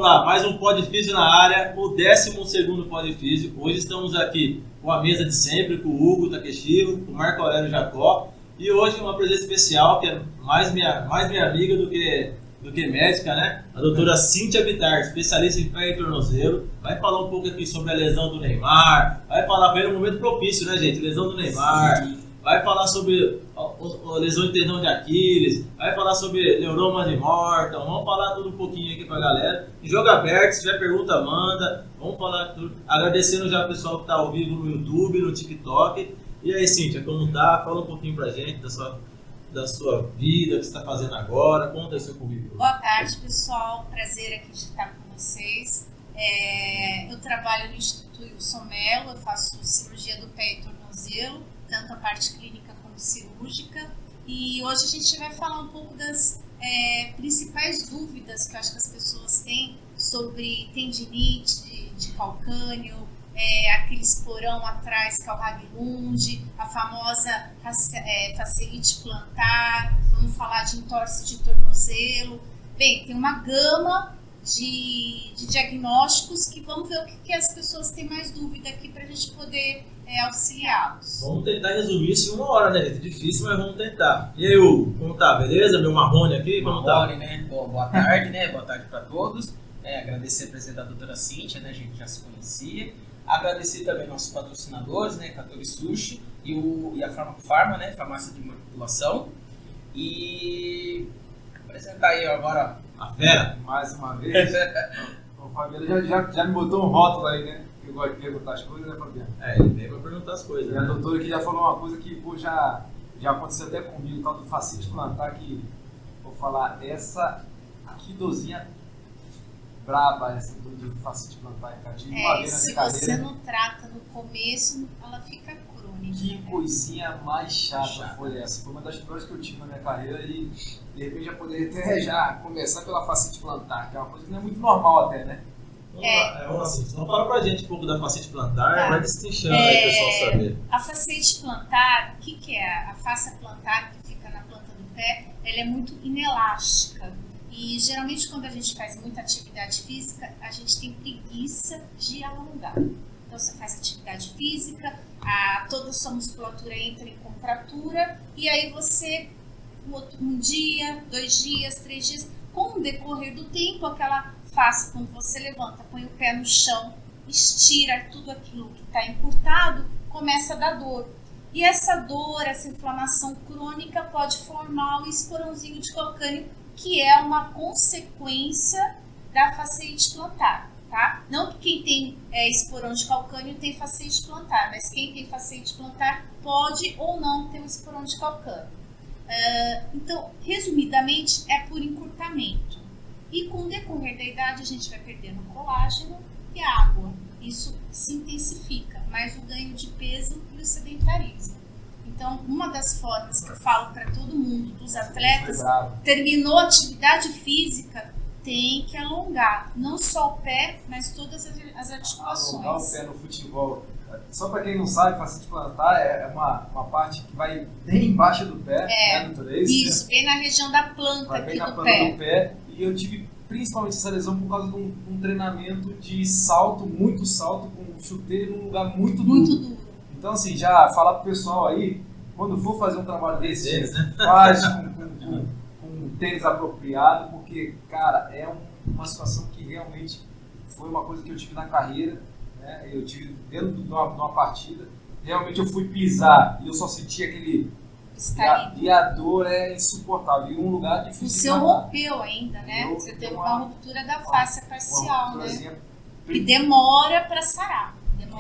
lá, mais um Podfísio na área, o 12º Podfísio. Hoje estamos aqui com a mesa de sempre, com o Hugo Takeshiro, com o Marco Aurélio Jacó. E hoje uma presença especial, que é mais minha amiga do que médica, né? A doutora Cíntia Bittar, especialista em pé e tornozelo. Vai falar um pouco aqui sobre a lesão do Neymar. Vai falar, foi um momento propício, né, gente? Lesão do Neymar. Sim. Vai falar sobre a lesão de tendão de Aquiles. Vai falar sobre neuroma de Morton. Vamos falar tudo um pouquinho aqui pra galera. Em jogo aberto, se tiver pergunta, manda. Vamos falar tudo. Agradecendo já o pessoal que tá ao vivo no YouTube, no TikTok. E aí, Cíntia, como tá? Fala um pouquinho pra gente da sua vida, o que você está fazendo agora. Conta aí seu currículo. Boa tarde, pessoal. Prazer aqui de estar com vocês. Eu trabalho no Instituto Wilson Mello, eu faço cirurgia do pé e tornozelo, tanto a parte clínica como cirúrgica. E hoje a gente vai falar um pouco das principais dúvidas que eu acho que as pessoas têm sobre tendinite de calcâneo, aquele esporão atrás que é o Raglund, a famosa fasciite plantar, vamos falar de entorse de tornozelo. Bem, tem uma gama de diagnósticos que vamos ver o que as pessoas têm mais dúvida aqui para a gente poder auxiliá-los. Vamos tentar resumir isso em 1 hora, né, gente? Difícil, mas vamos tentar. E aí, Hugo, como tá? Beleza? Meu Marrone aqui, como tá? Marrone, né? Boa tarde, né? Boa tarde para todos. Agradecer a presença da doutora Cíntia, né? A gente já se conhecia. Agradecer também nossos patrocinadores, né? Katori Sushi e a Farmacofarma, né? Farmácia de Manipulação. E apresentar aí agora a fera. Mais uma vez. O Fabiano já me botou um rótulo aí, né? Que eu gosto de perguntar as coisas, né, Fabiano? Ele veio pra perguntar as coisas. E a doutora aqui já falou uma coisa que já aconteceu até comigo, tal do fascite plantar, que vou falar, que dorzinha braba, essa dor de fascite plantar, cara. Se você não trata no começo, ela fica crônica. Que coisinha mais chata foi essa. Foi uma das piores que eu tive na minha carreira e de repente já poderia até já começar pela fascite plantar, que é uma coisa que não é muito normal até, né? Então fala pra gente um pouco da fascite plantar, vai destrinchando aí o pessoal saber. A fascite plantar, o que é? A fascia plantar que fica na planta do pé, ela é muito inelástica. E geralmente quando a gente faz muita atividade física, a gente tem preguiça de alongar. Então você faz atividade física, toda a sua musculatura entra em contratura e aí você, um dia, 2 dias, 3 dias, com o decorrer do tempo, aquela face, quando você levanta, põe o pé no chão, estira tudo aquilo que está encurtado, começa a dar dor. E essa dor, essa inflamação crônica pode formar o esporãozinho de calcânio, que é uma consequência da fasciite plantar, tá? Não que quem tem esporão de calcânio tem fasciite plantar, mas quem tem fasciite plantar pode ou não ter um esporão de calcânio. Então, resumidamente, é por encurtamento. E com o decorrer da idade, a gente vai perdendo colágeno e água. Isso se intensifica, mais o ganho de peso e o sedentarismo. Então, uma das formas que eu falo para todo mundo, dos atletas, terminou a atividade física, tem que alongar. Não só o pé, mas todas as articulações. Alongar o pé no futebol. Só para quem não sabe, fascite plantar é uma parte que vai bem embaixo do pé, né, doutora? Isso, bem na região da planta vai aqui bem na do planta pé. do pé. E eu tive principalmente essa lesão por causa de um treinamento de salto, muito salto, com chuteiro num lugar muito duro. Então, assim, já falar pro pessoal aí, quando for fazer um trabalho desse, faz com tênis apropriado, porque, cara, é uma situação que realmente foi uma coisa que eu tive na carreira, né? Eu tive dentro de uma partida, realmente eu fui pisar e eu só senti aquele... E a dor é insuportável, em um lugar difícil. O seu rompeu ainda, né? Você teve uma ruptura da face parcial, né? E demora para sarar.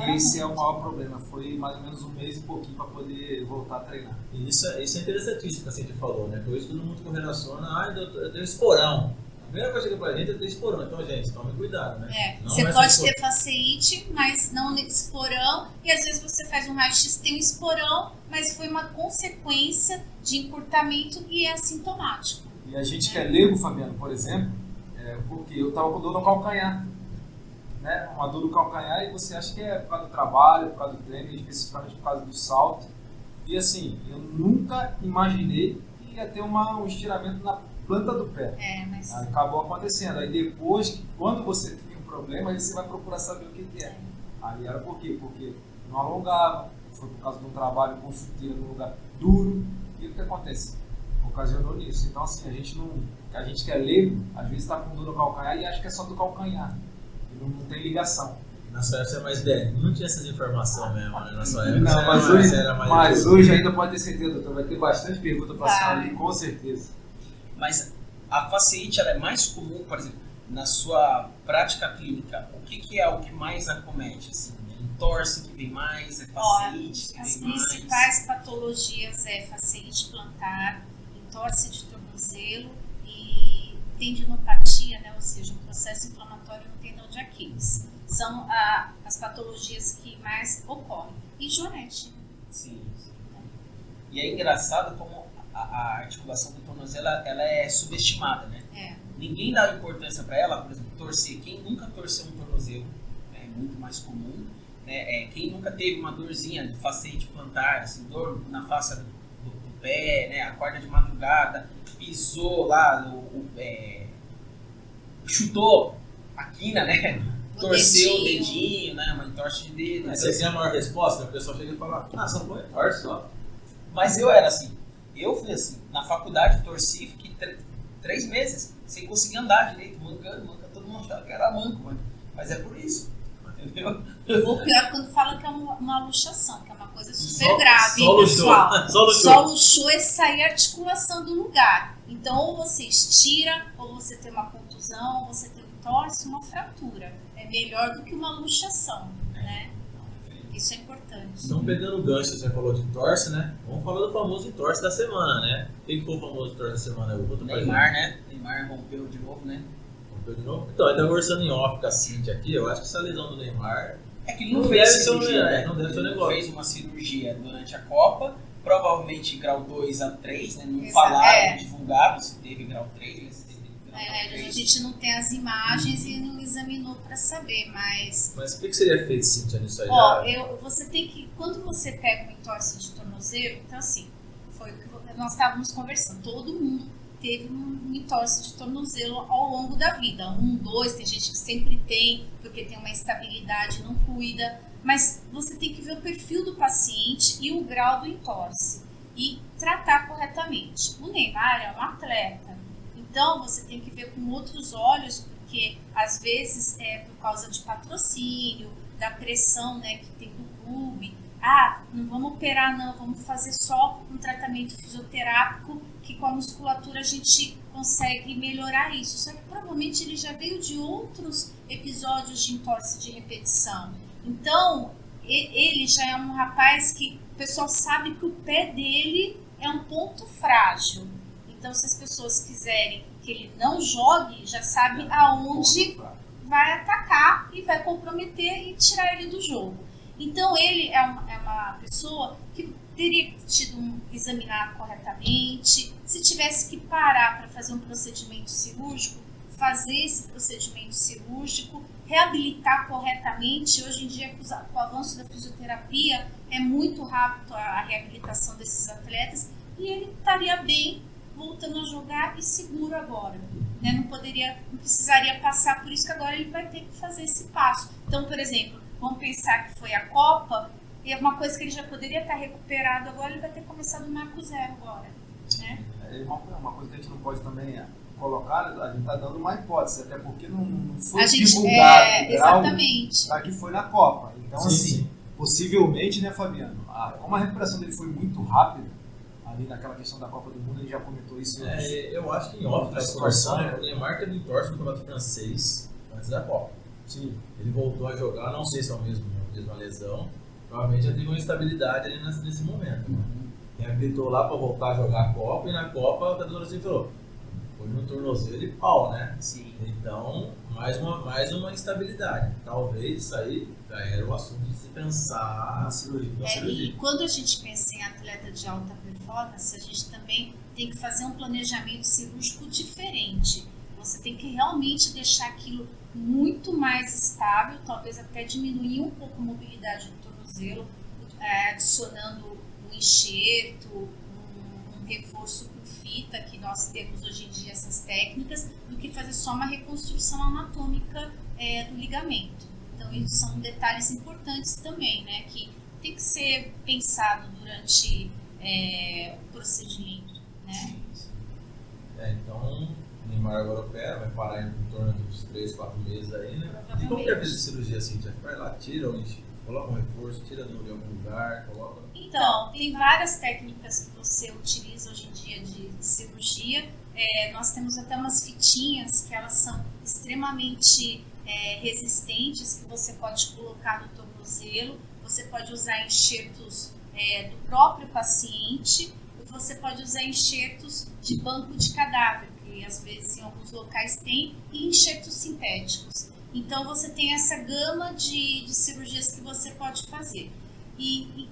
Esse é o maior problema, foi mais ou menos 1 mês e pouquinho para poder voltar a treinar. E isso é interessantíssimo que a gente falou, né? Por isso todo mundo correlaciona, eu tenho esporão. A primeira coisa que chega pra gente é ter esporão, então, gente, tome cuidado, né? Você pode ter fasciite, mas não esporão, e às vezes você faz um raio-x, tem um esporão, mas foi uma consequência de encurtamento e é assintomático. E a gente que é leigo, Fabiano, por exemplo, porque eu tava com dor no calcanhar. Né? Uma dor no calcanhar e você acha que é por causa do trabalho, por causa do treino, especificamente por causa do salto. E assim, eu nunca imaginei que ia ter um estiramento planta do pé. Mas... Aí acabou acontecendo. Aí depois, quando você tem um problema, aí você vai procurar saber o que é. Aí era por quê? Porque não alongava, foi por causa de um trabalho com chuteira num lugar duro. E o que acontece? Ocasionou nisso. Então assim, a gente que é leigo, às vezes está com dor no calcanhar e acha que é só do calcanhar. E não tem ligação. Na sua época você é mais velho, não tinha essas informações mesmo, né? Na sua época não, você era mais mas hoje ainda pode ter certeza, doutor, vai ter bastante pergunta para a senhora ali, com certeza. Mas a fasciite, ela é mais comum, por exemplo, na sua prática clínica, o que é o que mais acomete? Assim, entorse que vem mais, é fasciite que as vem mais? As principais patologias é fasciite plantar, entorse de tornozelo e tendinopatia, né? Ou seja, um processo inflamatório no tendão de Aquiles. São as patologias que mais ocorrem. E joanete. Sim. E é engraçado como a articulação do tornozelo ela é subestimada, né? Ninguém dá importância para ela, por exemplo, torcer. Quem nunca torceu um tornozelo, é muito mais comum, né? Quem nunca teve uma dorzinha de fasciite plantar, assim, dor na face do pé, né? Acorda de madrugada, pisou lá, chutou a quina, né? Torceu o dedinho, né? Uma entorse de dedo. Essa é a maior resposta, né? O pessoal chega e fala, só não foi entorse só. Mas eu era assim. Eu fui assim. Na faculdade torci, fiquei 3 meses sem conseguir andar direito, mancando, todo mundo achava que era manco, mano. Mas é por isso. Entendeu? Ou pior, quando fala que é uma luxação, que é uma coisa super grave, só pessoal. Só luxou é sair a articulação do lugar. Então, ou você estira, ou você tem uma contusão, ou você tem um entorse, uma fratura. É melhor do que uma luxação, né? Isso é importante. Então, pegando o gancho, você falou de entorse, né? Vamos falar do famoso entorse da semana, né? Quem foi o famoso entorse da semana? Neymar, né? Neymar rompeu de novo, né? Rompeu de novo? Então, ainda conversando em off com a Cintia aqui, eu acho que essa lesão do Neymar... É que ele não fez cirurgia, né? Não deve ser um Ele negócio. fez uma cirurgia durante a Copa, provavelmente grau 2 a 3, né? Não falaram, não divulgaram se teve grau 3, a gente não tem as imagens e não examinou para saber, mas o que seria feito, Cintia, nisso aí? Você tem que, quando você pega um entorse de tornozelo, então assim, foi o que nós estávamos conversando, todo mundo teve um entorse de tornozelo ao longo da vida, 1, 2, tem gente que sempre tem, porque tem uma instabilidade, não cuida, mas você tem que ver o perfil do paciente e o grau do entorse e tratar corretamente. O Neymar é um atleta, então você tem que ver com outros olhos, porque às vezes é por causa de patrocínio, da pressão, né, que tem do clube. Não vamos operar não, vamos fazer só um tratamento fisioterápico que com a musculatura a gente consegue melhorar isso. Só que provavelmente ele já veio de outros episódios de entorse de repetição. Então, ele já é um rapaz que o pessoal sabe que o pé dele é um ponto frágil. Então, se as pessoas quiserem que ele não jogue, já sabe aonde vai atacar e vai comprometer e tirar ele do jogo. Então, ele é uma pessoa que teria que examinar corretamente. Se tivesse que parar para fazer um procedimento cirúrgico, fazer esse procedimento cirúrgico, reabilitar corretamente. Hoje em dia, com o avanço da fisioterapia, é muito rápido a reabilitação desses atletas e ele estaria bem voltando a jogar e seguro agora, né? Não precisaria passar por isso, que agora ele vai ter que fazer esse passo. Então, por exemplo, vamos pensar que foi a Copa, e é uma coisa que ele já poderia estar recuperado agora, ele vai ter começado do marco zero agora, né? É uma coisa que a gente não pode também colocar, a gente está dando uma hipótese, até porque não foi divulgado. Exatamente. Aqui foi na Copa. Então, Sim. assim, possivelmente, né, Fabiano? Como a recuperação dele foi muito rápida, ali naquela questão da Copa do Mundo, a gente já comentou isso. Eu acho que em off da situação, o Neymar teve entorse no campeonato francês antes da Copa. Sim. Ele voltou a jogar, não sei se é a mesma lesão, provavelmente já teve uma instabilidade ali nesse momento. Reabilitou lá para voltar a jogar a Copa, e na Copa o treinador assim falou, foi no tornozelo e pau, né? Sim. Então, mais uma instabilidade. Talvez isso aí já era o assunto de se pensar na cirurgia. E quando a gente pensa em atleta de alta performance, a gente também tem que fazer um planejamento cirúrgico diferente. Você tem que realmente deixar aquilo muito mais estável, talvez até diminuir um pouco a mobilidade do tornozelo, adicionando um enxerto, um reforço com fita, que nós temos hoje em dia essas técnicas, do que fazer só uma reconstrução anatômica do ligamento. Então, isso são detalhes importantes também, né, que tem que ser pensado durante o procedimento, né? Então, o Neymar agora opera, vai parar em torno de uns 3, 4 meses aí, né? E como que é fazer cirurgia assim? Já vai lá, tira ou enche? Coloca um reforço, tira de algum lugar, coloca... Então, tem várias técnicas que você utiliza hoje em dia de cirurgia. Nós temos até umas fitinhas que elas são extremamente resistentes, que você pode colocar no tornozelo. Você pode usar enxertos do próprio paciente, ou você pode usar enxertos de banco de cadáver, que às vezes em alguns locais tem, e enxertos sintéticos. Então, você tem essa gama de cirurgias que você pode fazer. E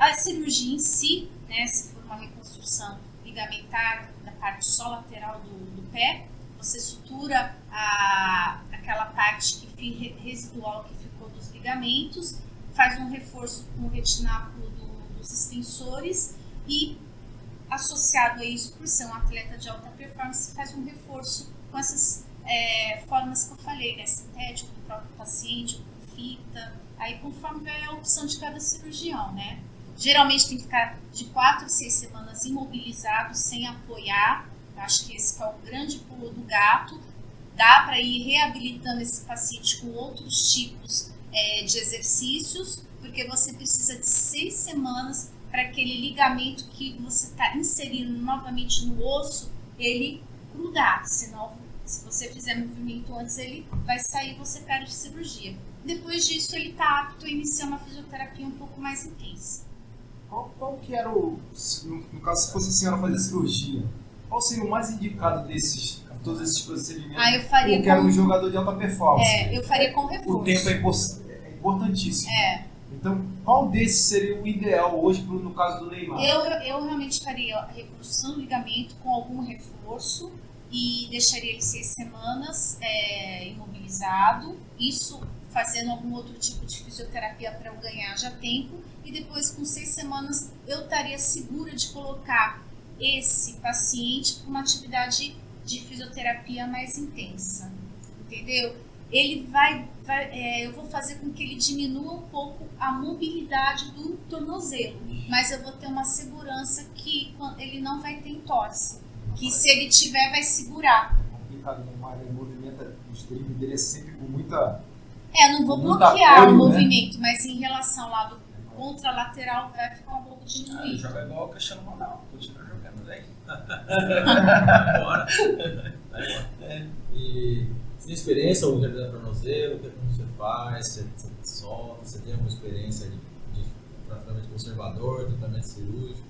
a cirurgia em si, né, se for uma reconstrução ligamentar da parte só lateral do pé, você sutura aquela parte residual que ficou dos ligamentos, faz um reforço com o retináculo dos extensores e, associado a isso, por ser um atleta de alta performance, faz um reforço com essas formas que eu falei, né? Sintético, do próprio paciente, com fita, aí conforme vai a opção de cada cirurgião, né? Geralmente tem que ficar de 4 a 6 semanas imobilizado, sem apoiar. Eu acho que esse é o grande pulo do gato. Dá para ir reabilitando esse paciente com outros tipos de exercícios, porque você precisa de 6 semanas para aquele ligamento que você está inserindo novamente no osso, ele grudar, senão se você fizer movimento antes, ele vai sair e você perde cirurgia. Depois disso, ele está apto a iniciar uma fisioterapia um pouco mais intensa. Qual que era no caso, se fosse a senhora fazer cirurgia, qual seria o mais indicado todos esses procedimentos? Eu faria porque era um jogador de alta performance. Eu faria com reforço. O tempo é importantíssimo. Então, qual desses seria o ideal hoje no caso do Neymar? Eu realmente faria a reconstrução do ligamento com algum reforço e deixaria ele 6 semanas imobilizado, isso fazendo algum outro tipo de fisioterapia para eu ganhar já tempo, e depois com 6 semanas eu estaria segura de colocar esse paciente para uma atividade de fisioterapia mais intensa, entendeu? Ele eu vou fazer com que ele diminua um pouco a mobilidade do tornozelo, mas eu vou ter uma segurança que ele não vai ter entorse, que se ele tiver vai segurar. É complicado, né? Ele movimenta, o stream dele é sempre com muita... não vou bloquear apoio, o movimento, né? Mas em relação lá do contralateral vai ficar um pouco diminuído. Ele joga igual o Cristiano Ronaldo, continua jogando, né? Bora! E você tem experiência ou realizando tornozelo? Como você faz? Você solta? Você tem alguma experiência de tratamento conservador, tratamento cirúrgico?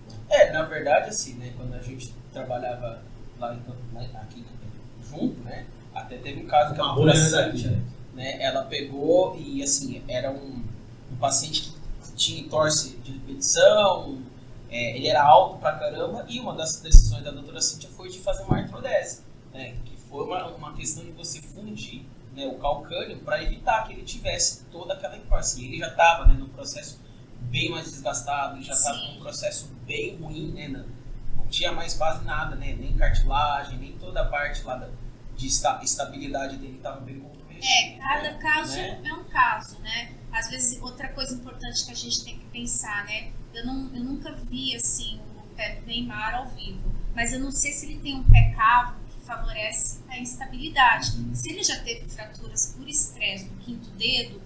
Na verdade, assim, né? Quando a gente trabalhava aqui junto, né? Até teve um caso que a doutora Cíntia, né? Ela pegou e, assim, era um paciente que tinha entorse de repetição, ele era alto pra caramba, e uma das decisões da doutora Cíntia foi de fazer uma artrodese, né? Que foi uma questão de você fundir, né, o calcânio para evitar que ele tivesse toda aquela entorse. E ele já estava, né, no processo bem mais desgastado, ele já estava num processo bem ruim, né? Não tinha mais quase nada, né? Nem cartilagem, nem toda a parte lá de estabilidade dele estava bem comprometida. Cada caso é um caso, né? Às vezes, outra coisa importante que a gente tem que pensar, né? Eu nunca vi, assim, o pé do Neymar ao vivo, mas eu não sei se ele tem um pé cavo que favorece a instabilidade. Se ele já teve fraturas por estresse no quinto dedo,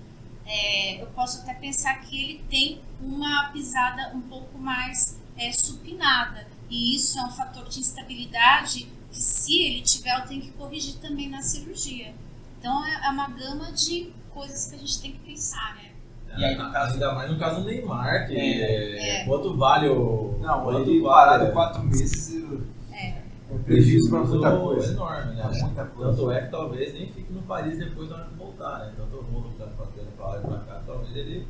eu posso até pensar que ele tem uma pisada um pouco mais supinada, e isso é um fator de instabilidade que, se ele tiver, eu tenho que corrigir também na cirurgia. Então é uma gama de coisas que a gente tem que pensar, né? E aí, no caso, ainda mais no caso do Neymar, que quanto vale o... Não, ele parado 4 meses é prejuízo para muita coisa. É enorme, né? Muita coisa. Tanto é que talvez nem fique no Paris depois na hora de voltar, né? Então todo mundo que está tendo pra lá e pra cá, talvez ele...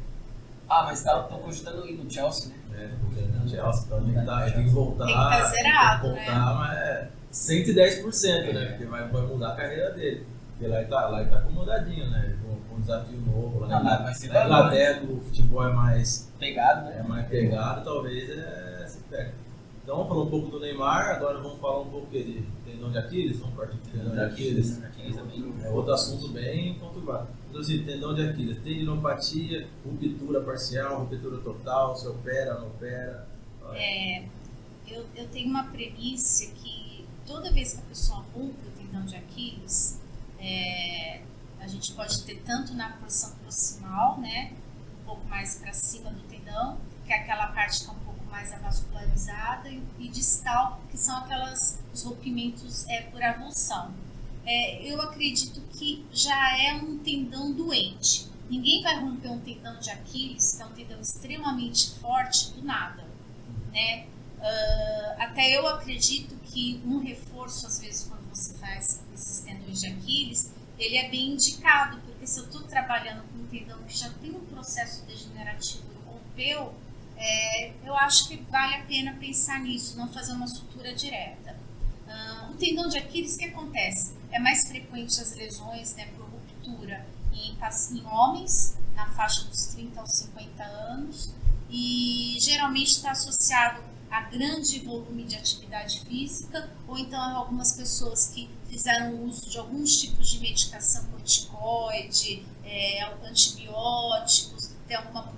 Mas estão cogitando ir no Chelsea, né? No Chelsea, então ele tem que voltar. Tem que estar zerado, tem que voltar, né? Mas 110%, né? Porque vai mudar a carreira dele. Porque lá ele tá acomodadinho, né? Com um desafio novo. Lá na Inglaterra, o futebol é mais pegado, né? É mais pegado, talvez se pega. Então, falou um pouco do Neymar, agora vamos falar um pouco de tendão de Aquiles, vamos partir do tendão de Aquiles. É outro assunto bem conturbado. Então, assim, tendão de Aquiles, tendinopatia, ruptura parcial, ruptura total, se opera, não opera? Eu tenho uma premissa que toda vez que a pessoa rompe o tendão de Aquiles, a gente pode ter tanto na porção proximal, né, um pouco mais para cima do tendão, que é aquela parte que é um pouco mais avascularizada, e distal, que são os rompimentos por avulsão. Eu acredito que já é um tendão doente. Ninguém vai romper um tendão de Aquiles, que é um tendão extremamente forte, do nada, né? Até eu acredito que um reforço, às vezes, quando você faz esses tendões de Aquiles, ele é bem indicado, porque se eu estou trabalhando com um tendão que já tem um processo degenerativo e rompeu, eu acho que vale a pena pensar nisso, não fazer uma sutura direta. O tendão de Aquiles, o que acontece? É mais frequente as lesões, né, por ruptura em homens, na faixa dos 30 aos 50 anos, e geralmente está associado a grande volume de atividade física, ou então algumas pessoas que fizeram uso de alguns tipos de medicação corticoide, antibióticos, tem alguma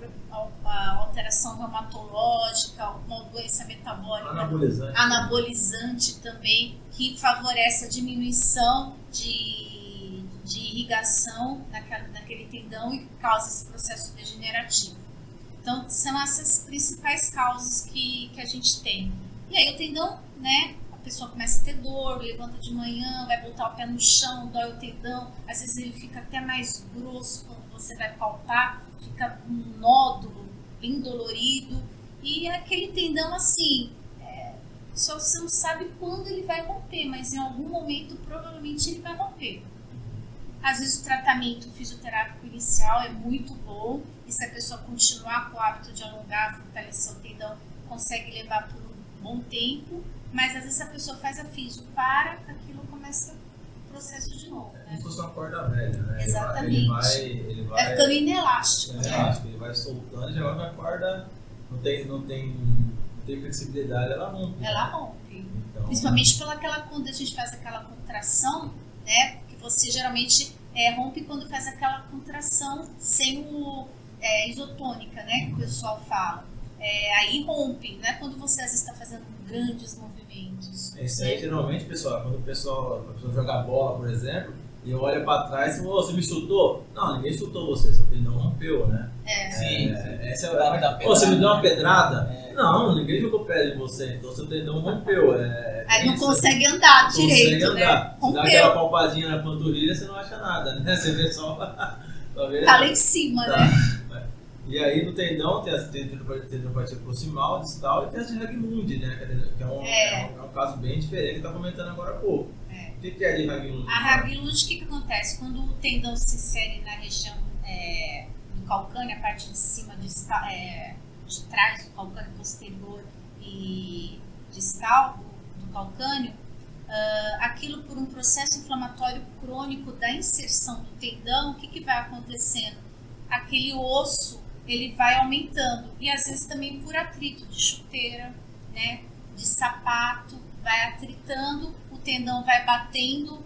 alteração reumatológica, alguma doença metabólica, anabolizante também, que favorece a diminuição de irrigação naquele tendão e causa esse processo degenerativo. Então, são essas principais causas que a gente tem. E aí o tendão, né, a pessoa começa a ter dor, levanta de manhã, vai botar o pé no chão, dói o tendão, às vezes ele fica até mais grosso quando você vai palpar, fica um nódulo bem dolorido, e aquele tendão assim, só você não sabe quando ele vai romper, mas em algum momento provavelmente ele vai romper. Às vezes o tratamento fisioterápico inicial é muito bom, e se a pessoa continuar com o hábito de alongar, fortalecer o tendão, consegue levar por um bom tempo, mas às vezes a pessoa faz a fisio, aquilo começa o processo de novo. Né? Como se fosse uma corda velha, né? Exatamente. Ele vai ficando inelástico. Ele vai soltando e já vai a corda, não tem flexibilidade, ela rompe. Ela rompe. Então, principalmente quando a gente faz aquela contração, né? Que você geralmente rompe quando faz aquela contração sem isotônica, né? Que o pessoal fala. Aí rompe, né? Quando você às vezes está fazendo grandes movimentos. Isso aí, geralmente, pessoal, quando a pessoa joga bola, por exemplo, e eu olho para trás e você me chutou? Não, ninguém chutou você, seu tendão rompeu, né? Sim. Você me deu uma pedrada? Não, ninguém jogou pé de você, então seu tendão rompeu. Aí não consegue andar direito, consegue andar. né? Rompeu. Dá aquela palpadinha na panturrilha, você não acha nada, né? Você vê só... Tá lá em cima, né? E aí no tendão tem a tendinopatia proximal, distal, e tem a de Hagmund, né? Que é um caso bem diferente que está comentando agora há pouco. O que é de Hagmund? A Hagmund, o que acontece? Quando o tendão se insere na região do calcâneo, a parte de cima de trás do calcâneo posterior e distal do calcâneo, aquilo por um processo inflamatório crônico da inserção do tendão, o que vai acontecendo? Aquele osso ele vai aumentando, e às vezes também por atrito de chuteira, né, de sapato, vai atritando, o tendão vai batendo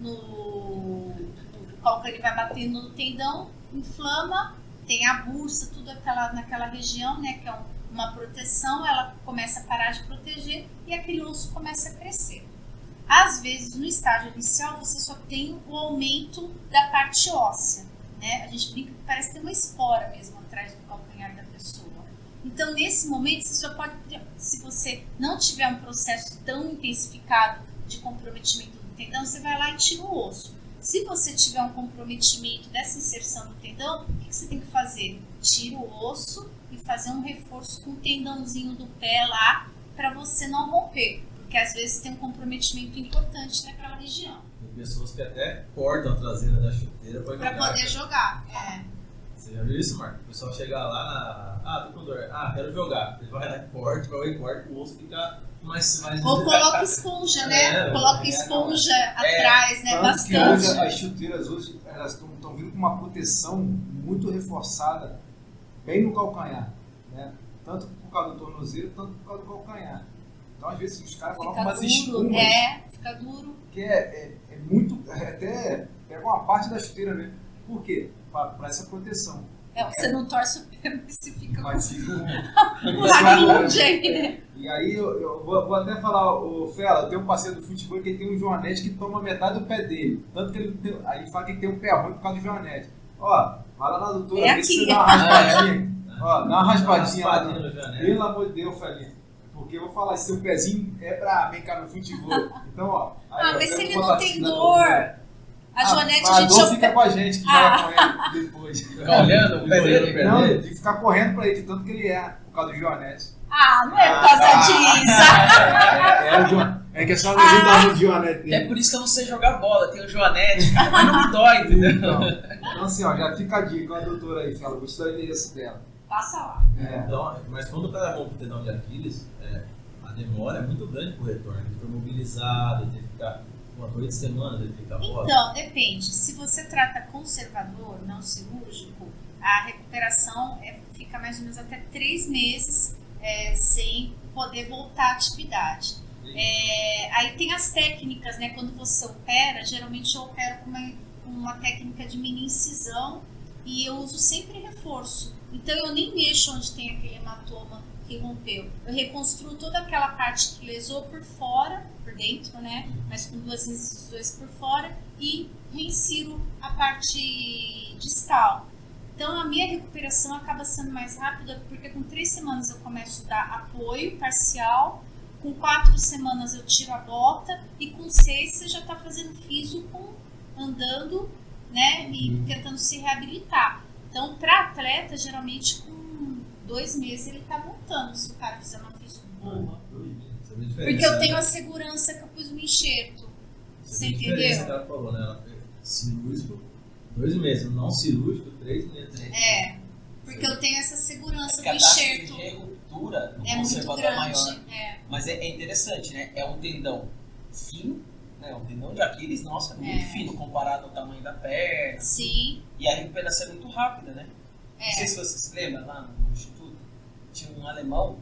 o calcâneo vai batendo no tendão, inflama, tem a bursa, tudo naquela região, né, que é uma proteção, ela começa a parar de proteger e aquele osso começa a crescer. Às vezes, no estágio inicial, você só tem o aumento da parte óssea, né? A gente brinca que parece ter uma espora mesmo atrás do calcanhar da pessoa. Então, nesse momento, você só pode, se você não tiver um processo tão intensificado de comprometimento do tendão, você vai lá e tira o osso. Se você tiver um comprometimento dessa inserção do tendão, o que você tem que fazer? Tira o osso e fazer um reforço com o tendãozinho do pé lá, para você não romper, porque às vezes tem um comprometimento importante naquela região. Tem pessoas que até cortam a traseira da chuteira para poder jogar. Você já viu isso, Marco? O pessoal chega lá tô com dor. Quero jogar. Ele vai lá e corta, o osso fica mais ou coloca esponja, né? Coloca esponja atrás, né? Bastante. Hoje, as chuteiras hoje elas estão vindo com uma proteção muito reforçada bem no calcanhar, né? Tanto por causa do tornozelo, tanto por causa do calcanhar. Então, às vezes, os caras colocam Fica umas duro, espumas fica duro. que é muito... até pega uma parte da chuteira, né? Por quê? Para essa proteção. Você não torce o pé, mas você fica Mas fica com o raguinho aí, né? E aí eu vou até falar, o Fela, eu tenho um parceiro do futebol que ele tem um joanete que toma metade do pé dele. Tanto que aí ele fala que ele tem um pé ruim por causa do joanete. Ó, vai lá na doutora, vê se você dá uma raspadinha. Ó, dá uma raspadinha lá. Pelo amor de Deus, Felinha. Porque eu vou falar, seu pezinho é pra brincar no futebol. Então, ó. Aí, mas se ele não tem dor... A joanete a gente dor fica com a gente, que joga com ele depois. Fica olhando o pé dele. Não, de ficar correndo pra ele, de tanto que ele é, por causa do joanete. Não é por causa disso. É que é só a legenda do joanete. É por isso que eu não sei jogar bola, tem o joanete, mas não me dói, entendeu? Então assim, ó, já fica a dica com a doutora aí, fala, vou te dar o endereço dela. Passa lá. Então, mas quando o cara rompe o tendão de Aquiles, a demora é muito grande pro retorno. Ele fica mobilizado, ele tem que ficar umas 8 semanas, ele fica fora. Então, depende. Se você trata conservador, não cirúrgico, a recuperação fica mais ou menos até 3 meses sem poder voltar à atividade. Aí tem as técnicas, né? Quando você opera, geralmente eu opero com uma técnica de mini incisão e eu uso sempre reforço. Então eu nem mexo onde tem aquele hematoma que rompeu. Eu reconstruo toda aquela parte que lesou por fora, por dentro, né? Mas com 2 incisões por fora e reinsiro a parte distal. Então a minha recuperação acaba sendo mais rápida porque com 3 semanas eu começo a dar apoio parcial, com 4 semanas eu tiro a bota e com 6 você já está fazendo físio, andando, né? E tentando se reabilitar. Então para atleta, geralmente com 2 meses ele está voltando se o cara fizer uma físio boa. Porque eu tenho a segurança que eu pus no enxerto. Você entendeu? Que ela falou, né? Ela fez cirúrgico 2 meses, não cirúrgico 3 meses. Porque eu tenho essa segurança do a taxa enxerto. de ruptura do É muito conservador grande. maior. Mas é interessante, né? É um tendão fino, né? Um tendão de Aquiles, nossa, é muito fino comparado ao tamanho da perna. Sim. E a recuperação é muito rápida, né? Não sei se você se lembra, lá no instituto, tinha um alemão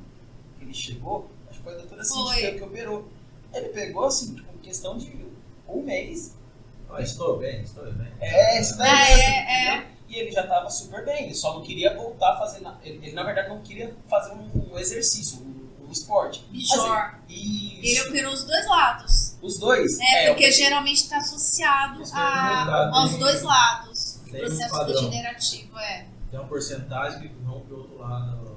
que ele chegou, acho que foi a doutora Cintia que operou. Ele pegou, assim, tipo, em questão de 1 mês. Estou bem. Isso daí mesmo. E ele já estava super bem, ele só não queria voltar a fazer. Ele na verdade não queria fazer um exercício, um esporte. Bijor. Isso. Ele operou os 2 lados. Os dois? Porque geralmente está associado aos 2 lados. O processo degenerativo, Tem uma porcentagem que rompe o outro lado.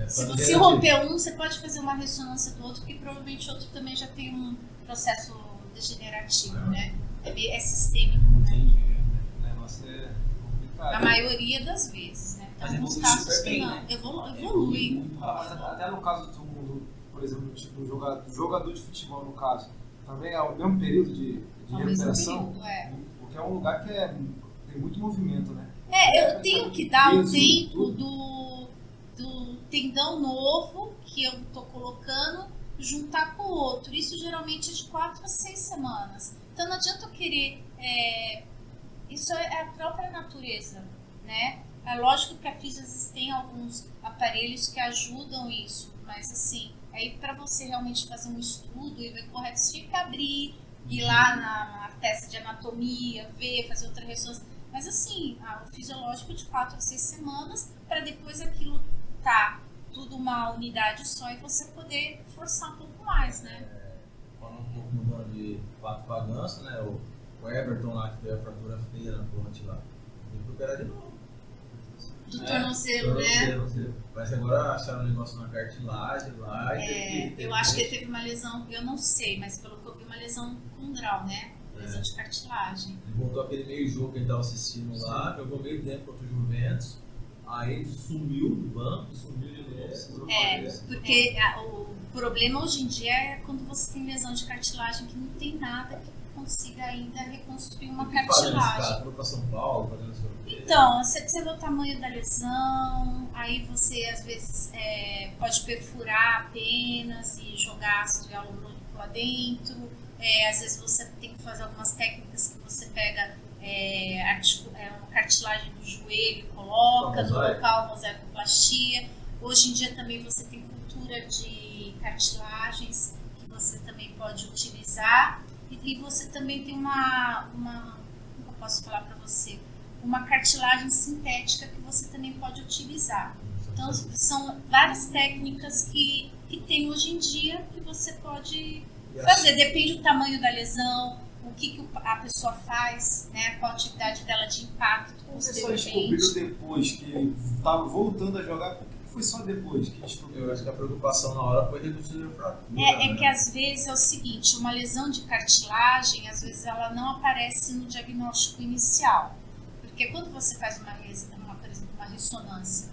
Se você romper um, você pode fazer uma ressonância do outro, porque provavelmente o outro também já tem um processo degenerativo, né? É sistêmico, né? Entendi. O negócio é complicado. A maioria das vezes, né? Mas Tem alguns evolui casos super que bem, não. né? Evolui. Mas até no caso por exemplo, tipo, do jogador de futebol, no caso, também é o mesmo período de Ao mesmo recuperação? período, Porque é um lugar que tem muito movimento, né? eu tenho que dar o Peso, tempo tudo. do tendão novo que eu tô colocando juntar com o outro. Isso geralmente é de 4 a 6 semanas. Então não adianta eu querer... isso é a própria natureza, né? É lógico que a física tem alguns aparelhos que ajudam isso, mas assim, aí para você realmente fazer um estudo e ver correto, você tinha que abrir, ir lá na peça de anatomia, ver, fazer outra ressonância. Mas assim, o fisiológico de 4 a 6 semanas, para depois aquilo tá tudo uma unidade só e você poder forçar um pouco mais, né? Falando um pouco mudando de pato pra ganso, né? O Everton lá que teve a fratura feia na ponte lá, tem que operar de novo. Do tornozelo, né? Mas agora acharam um negócio na cartilagem lá. Eu acho que ele teve uma lesão, eu não sei, mas pelo que eu vi, uma lesão condral, né? Lesão de cartilagem. Ele voltou aquele meio jogo que ele estava assistindo lá, jogou meio tempo contra o Juventus, aí sumiu do banco, sumiu de novo. Porque o problema hoje em dia é quando você tem lesão de cartilagem que não tem nada que consiga ainda reconstruir uma cartilagem. Foi para São Paulo, fazendo isso. Então, você vê o tamanho da lesão, aí você às vezes pode perfurar apenas e jogar ácido hialurônico lá dentro. Às vezes você tem que fazer algumas técnicas que você pega uma cartilagem do joelho e coloca no local, mosaicoplastia. Hoje em dia também você tem cultura fratura de cartilagens que você também pode utilizar. E você também tem como eu posso falar para você? Uma cartilagem sintética que você também pode utilizar. Então, são várias técnicas que tem hoje em dia que você pode fazer. Depende do tamanho da lesão, o que a pessoa faz, né? Qual a atividade dela de impacto. Como você só descobriu depois que estava voltando a jogar? Por que foi só depois que descobriu? Eu acho que a preocupação na hora foi reduzir a fratura. É que às vezes é o seguinte, uma lesão de cartilagem, às vezes ela não aparece no diagnóstico inicial. Porque quando você faz por exemplo, uma ressonância,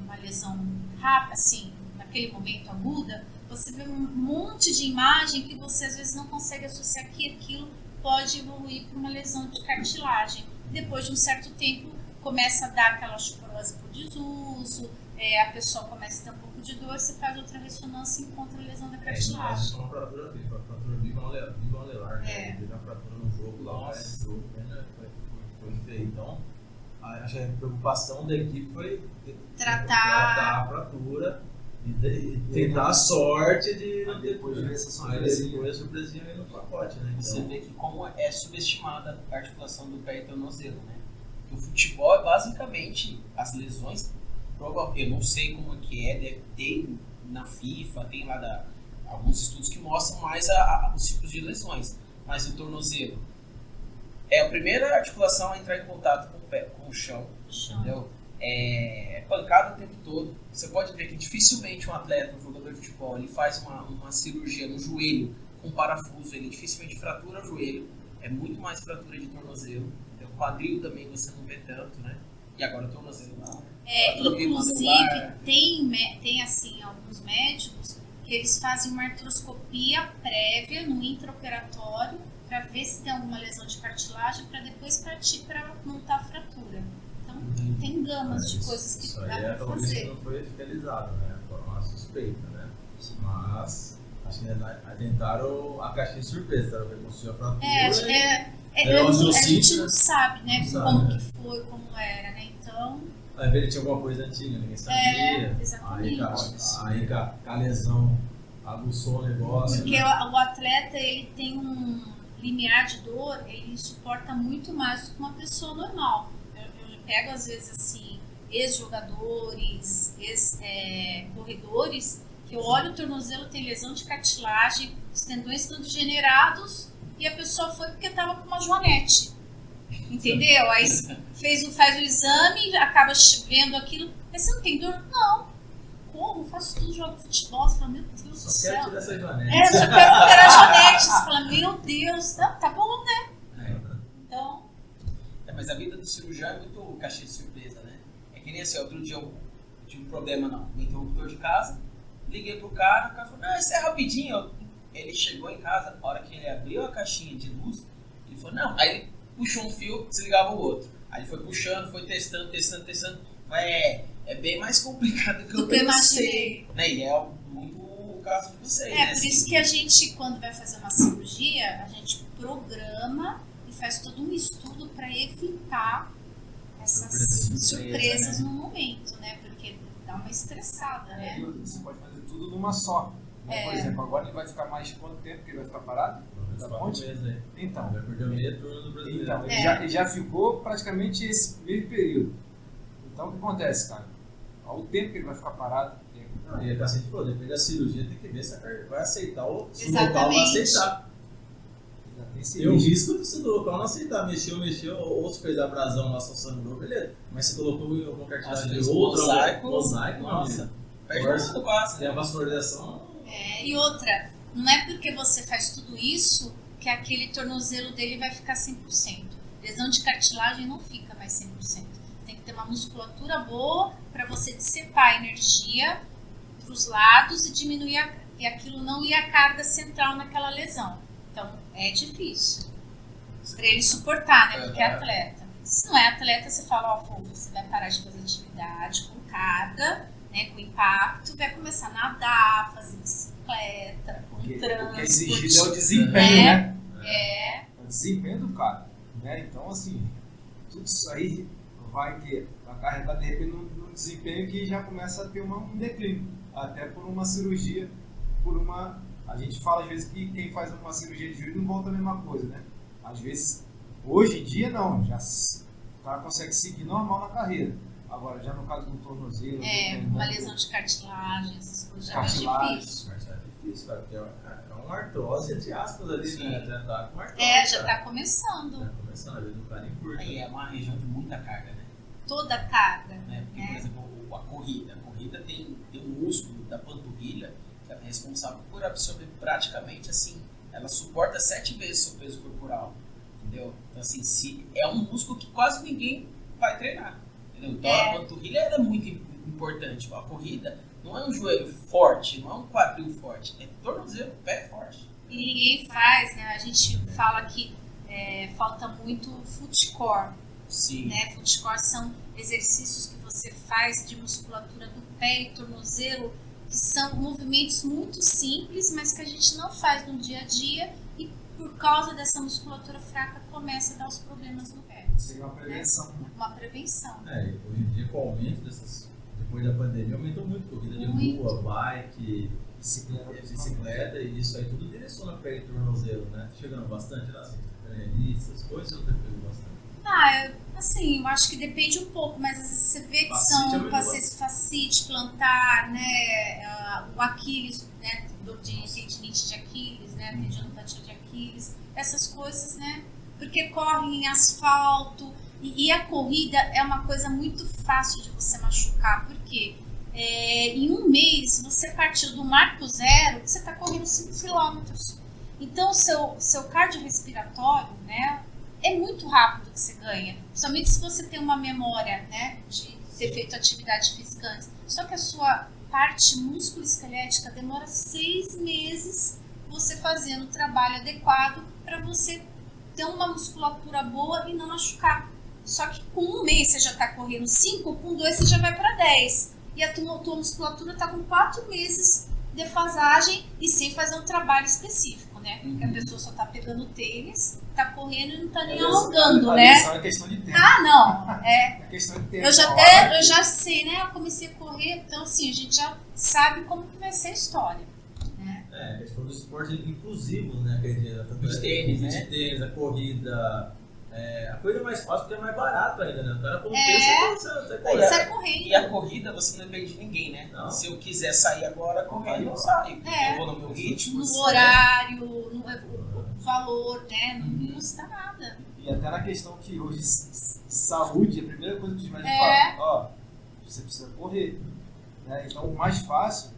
uma lesão rápida, assim, naquele momento aguda, você vê um monte de imagem que você às vezes não consegue associar que aquilo pode evoluir para uma lesão de cartilagem. Depois de um certo tempo, começa a dar aquela osteoporose por desuso, a pessoa começa a ter um pouco de dor, você faz outra ressonância e encontra a lesão da cartilagem. Isso é uma fratura viva, uma fratura bivalular, né? Teve uma fratura no jogo lá, foi feio. Então, acho que a preocupação da equipe foi tratar a fratura e tentar a sorte de não ter depois ver essa surpresinha. Depois a surpresinha aí no pacote, né? Então, você vê que como é subestimada a articulação do pé e tornozelo, né? O futebol é basicamente as lesões, eu não sei como é que deve ter na FIFA, tem lá alguns estudos que mostram mais os tipos de lesões, mas o tornozelo é a primeira articulação a entrar em contato com o pé, com o chão. Entendeu? É pancada o tempo todo. Você pode ver que dificilmente um atleta, um jogador de futebol, ele faz uma cirurgia no joelho com parafuso, ele dificilmente fratura o joelho, é muito mais fratura de tornozelo. O quadril também você não vê tanto, né? E agora o tornozelo não. Inclusive, tem assim, alguns médicos que eles fazem uma artroscopia prévia no intraoperatório para ver se tem alguma lesão de cartilagem para depois partir para montar a fratura. Então, tem gamas de coisas que dá para fazer. Isso não foi fiscalizado, né? Foi uma suspeita, né? Mas acho que tentaram a caixinha de surpresa, tentaram reconstruir a fratura. A gente não sabe, né? Como que foi, como era, né? Então... Aí ele tinha alguma coisa antiga, ninguém sabia. Exatamente. Aí a lesão aguçou o negócio. Porque o atleta, ele tem um limiar de dor, ele suporta muito mais do que uma pessoa normal. Eu pego, às vezes, assim, ex-jogadores, ex-corredores, que eu olho o tornozelo, tem lesão de cartilagem, os tendões estão degenerados, e a pessoa foi porque estava com uma joanete. Entendeu? Aí faz o exame, acaba vendo aquilo, mas você não tem dor? Não. Como? Faço tudo, jogo futebol. Você fala, meu Deus do céu. Só quero tirar essa joanete. Só quero tirar a joanete. Você fala, meu Deus, tá bom, né? Então... mas a vida do cirurgião é muito caixa de surpresa, né? É que nem assim, outro dia eu tive um problema no interruptor de casa, liguei pro cara, o cara falou, não, isso é rapidinho. Ele chegou em casa, na hora que ele abriu a caixinha de luz, ele falou, não, aí ele puxou um fio, desligava o outro. Aí ele foi puxando, foi testando. É bem mais complicado do que eu pensei. Né? E é muito o caso de vocês. Né? Por isso que a gente, quando vai fazer uma cirurgia, a gente programa e faz todo um estudo para evitar essas surpresas, né? No momento, né? Porque dá uma estressada, né? Você pode fazer tudo numa só. Né? Por exemplo, agora ele vai ficar mais quanto tempo que ele vai ficar parado? Então, vai perder meia turma do brasileiro. Então, ele já ficou praticamente esse meio período. Então, o que acontece, cara? Olha o tempo que ele vai ficar parado. E a paciente falou, depende da cirurgia, tem que ver se vai aceitar ou se o Exatamente. local vai aceitar. Tem um risco se o local não aceitar, mexeu, ou se fez abrasão lá, só sangrou, beleza. Mas se colocou alguma cartilagem de outro, mosaico, nossa, tem a vascularização. E outra, não é porque você faz tudo isso que aquele tornozelo dele vai ficar 100%. Lesão de cartilagem não fica mais 100%. Tem que ter uma musculatura boa para você dissipar a energia para os lados e diminuir e aquilo não ir a carga central naquela lesão. Então, é difícil para ele suportar, né? Porque é atleta. Se não é atleta, você fala, você vai parar de fazer atividade com carga, né, com impacto, vai começar a nadar, fazer bicicleta, com transporte. O que é exigido é o desempenho, né? É o desempenho do cara. Né? Então, assim, tudo isso aí vai carregar, de repente, num desempenho que já começa a ter um declínio. até por uma cirurgia, a gente fala às vezes que quem faz uma cirurgia de joelho não volta a mesma coisa, né? Às vezes, hoje em dia não, já o cara consegue seguir normal na carreira. Agora, já no caso do tornozelo... Uma lesão de cartilagem, essas coisas já é difícil. É difícil, cara, porque é uma artrose, entre aspas, ali, Sim. né? Já tá com artrose. Já tá começando. Tá começando, a vida do cara encurta. Aí é uma região de muita carga, né? Toda a carga. Porque, por exemplo, a corrida tem um músculo da panturrilha que é responsável por absorver praticamente, assim, ela suporta 7 vezes o seu peso corporal, entendeu? Então, assim, é um músculo que quase ninguém vai treinar, entendeu? Então, a panturrilha é muito importante. A corrida não é um joelho forte, não é um quadril forte, é tornozelo, pé forte. E ninguém faz, né? A gente fala que falta muito foot core. Sim. Né? Foot core são exercícios que você faz de musculatura do pé e tornozelo, que são movimentos muito simples, mas que a gente não faz no dia a dia e por causa dessa musculatura fraca começa a dar os problemas no pé. Seria uma prevenção. Né? Uma prevenção. Hoje em dia, com o aumento depois da pandemia, aumentou muito corrida de rua, bike, bicicleta, e isso aí tudo direciona pé e tornozelo, né? Tá chegando bastante lá, essas coisas, eu tenho pegado bastante. Eu acho que depende um pouco, mas às vezes você vê que são fascite, plantar, né, o Aquiles, né, tendinite de Aquiles, né, tendinopatia de Aquiles, essas coisas, né, porque correm em asfalto, e a corrida é uma coisa muito fácil de você machucar, porque em um mês você partiu do marco zero, você está correndo 5 km. Então, o seu cardiorrespiratório, né, é muito rápido que você ganha, principalmente se você tem uma memória, né, de ter feito atividade física antes. Só que a sua parte músculo-esquelética demora 6 meses você fazendo o trabalho adequado para você ter uma musculatura boa e não machucar. Só que com um mês você já está correndo 5, com 2 você já vai para 10. E a tua musculatura está com 4 meses de defasagem e sem fazer um trabalho específico. Né? Porque a pessoa só tá pegando tênis, tá correndo e não tá nem alongando, né? É questão de tempo. Não. É questão de tempo. Eu já sei, né? Eu comecei a correr, então assim, a gente já sabe como que vai ser a história. Né? A questão do esporte inclusivo, né? Os tênis, né? De tênis, a corrida. A coisa é mais fácil porque é mais barato ainda, né? O cara com você sai correndo. E a corrida você não depende de ninguém, né? Não. Se eu quiser sair agora correndo, eu saio. Eu vou no meu ritmo. No horário, no valor, né? Não custa nada. E até na questão que hoje saúde, a primeira coisa que os médicos falam, você precisa correr. Né? Então o mais fácil,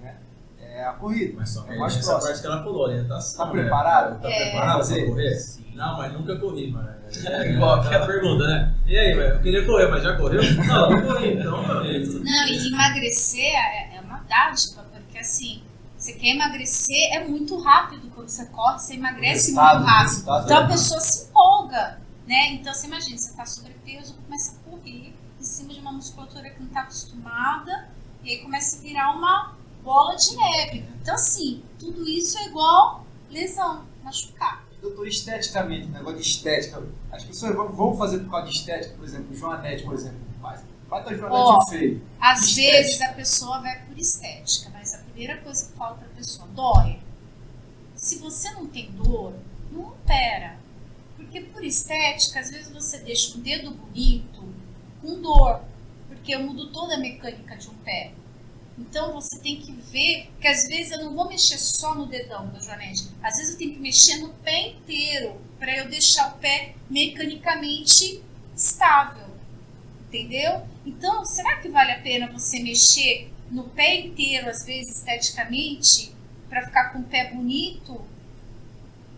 né, é a corrida. Mas só que mais essa parte que ela falou, orientação. Tá preparado? Tá preparado pra correr? Sim. Não, mas nunca corri, mano. Igual aquela pergunta, né? E aí, velho, eu queria correr, mas já correu? Não corri, então, meu amigo. Não, e emagrecer é uma dádiva, porque assim, você quer emagrecer, é muito rápido quando você corre, você emagrece muito rápido. Então a pessoa se empolga, né? Então você imagina, você tá sobrepeso, começa a correr em cima de uma musculatura que não tá acostumada, e aí começa a virar uma bola de neve. Então assim, tudo isso é igual lesão, machucar. Doutor, esteticamente, negócio de estética, as pessoas vão fazer por causa de estética, por exemplo, o Joanete, por exemplo, vai ter Joanete feio. Às vezes a pessoa vai por estética, mas a primeira coisa que eu falo pra pessoa, dói. Se você não tem dor, não opera. Porque por estética, às vezes você deixa um dedo bonito com dor, porque eu mudo toda a mecânica de um pé. Então você tem que ver que às vezes eu não vou mexer só no dedão da Joanete. Às vezes eu tenho que mexer no pé inteiro para eu deixar o pé mecanicamente estável. Entendeu? Então, será que vale a pena você mexer no pé inteiro, às vezes esteticamente, para ficar com o pé bonito?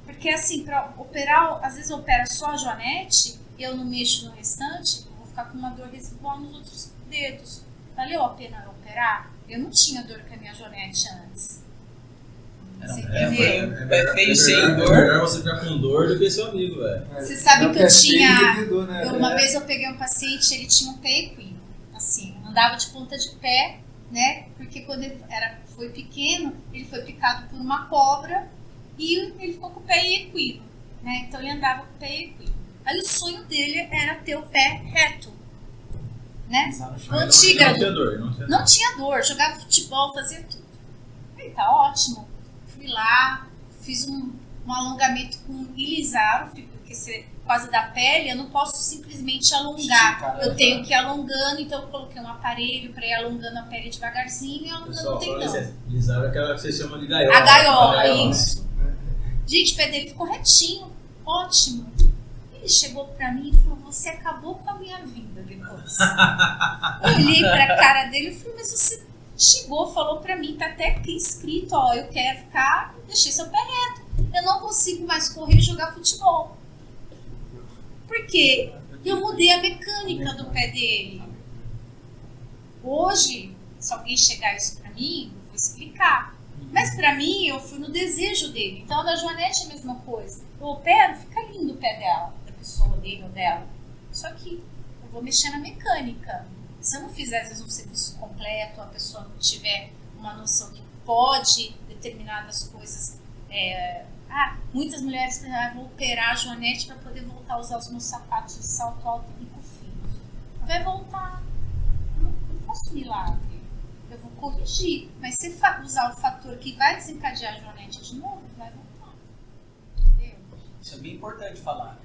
Porque assim, para operar, às vezes eu opero só a Joanete e eu não mexo no restante, eu vou ficar com uma dor residual nos outros dedos. Valeu a pena eu operar? Eu não tinha dor com a minha Joanete antes. Você entendeu? É feio sem dor. É melhor você ficar com dor do que seu amigo, velho. Você sabe que eu tinha... Dor, né? Uma vez eu peguei um paciente, ele tinha um pé equino, assim, andava de ponta de pé, né? Porque quando ele foi pequeno, ele foi picado por uma cobra e ele ficou com o pé equino, né? Então ele andava com o pé equino. Aí o sonho dele era ter o pé reto, né? Exato. Antiga, Não tinha dor. não tinha dor, jogava futebol, fazia tudo. Aí tá ótimo. Fui lá, fiz um alongamento com ilisaro, porque por causa da pele eu não posso simplesmente alongar. Esticar, Eu tenho que ir alongando, então eu coloquei um aparelho para ir alongando a pele devagarzinho e alongando Pessoal, o tendão. Lisar é aquela que vocês chamam de gaiola. A gaiola, gaiola. isso. Gente, o pé dele ficou retinho, ótimo. Ele chegou pra mim e falou: você acabou com a minha vida depois. Eu olhei pra cara dele e falei: mas você chegou, falou pra mim, tá até aqui escrito, ó, eu quero ficar, deixei seu pé reto. Eu não consigo mais correr e jogar futebol. Por quê? Eu mudei a mecânica do pé dele. Hoje, se alguém chegar isso pra mim, eu vou explicar. Mas pra mim, eu fui no desejo dele. Então, da Joanete é a mesma coisa. Eu opero, fica lindo o pé dela, da pessoa dele ou dela. Só que eu vou mexer na mecânica. Se eu não fizer, às vezes, um serviço completo, a pessoa não tiver uma noção que pode determinadas coisas. Muitas mulheres vão operar a Joanete para poder voltar a usar os meus sapatos de salto alto e bico fino. Vai voltar. Eu não faço milagre. Eu vou corrigir. Mas se usar o fator que vai desencadear a Joanete de novo, vai voltar. Entendeu? Isso é bem importante falar.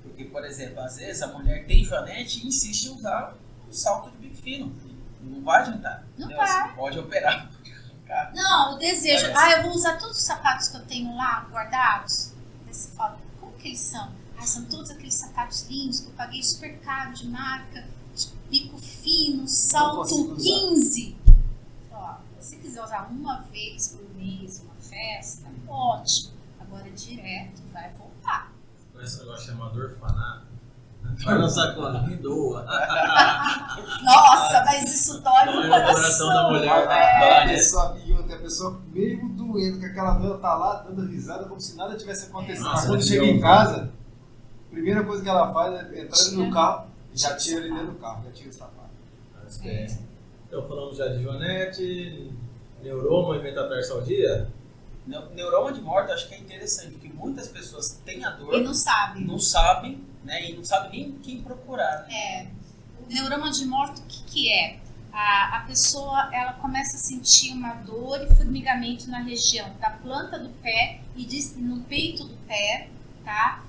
Porque, por exemplo, às vezes a mulher tem Joanete e insiste em usar o salto de bico fino. Não vai adiantar. Não entendeu? vai. Você pode operar. Não, o desejo. Parece. Eu vou usar todos os sapatos que eu tenho lá guardados. Aí você fala: como que eles são? São todos aqueles sapatos lindos que eu paguei super caro, de marca, de bico fino, salto 15. Ó, se quiser usar uma vez por mês, uma festa, ótimo. Agora direto, vai voltar. Conhece um negócio chamado orfanato? Vai na sacola, me doa. Nossa, mas isso dói Dói no no coração. coração da mulher. A pessoa mesmo doendo, que aquela dor tá lá dando risada como se nada tivesse acontecido. Nossa, Mas quando é chega pior. em casa, a primeira coisa que ela faz é entrar no carro, já tira ele dentro do carro, já tira o sapato. Então, falamos já de Joanete, neuroma e metatarsalgia. Neuroma de morte, acho que é interessante, porque muitas pessoas têm a dor, E não sabe. não sabem, né? E não sabem nem quem procurar. Né? O neuroma de morte, o que é? A pessoa, ela começa a sentir uma dor e formigamento na região da planta do pé e no peito do pé, tá?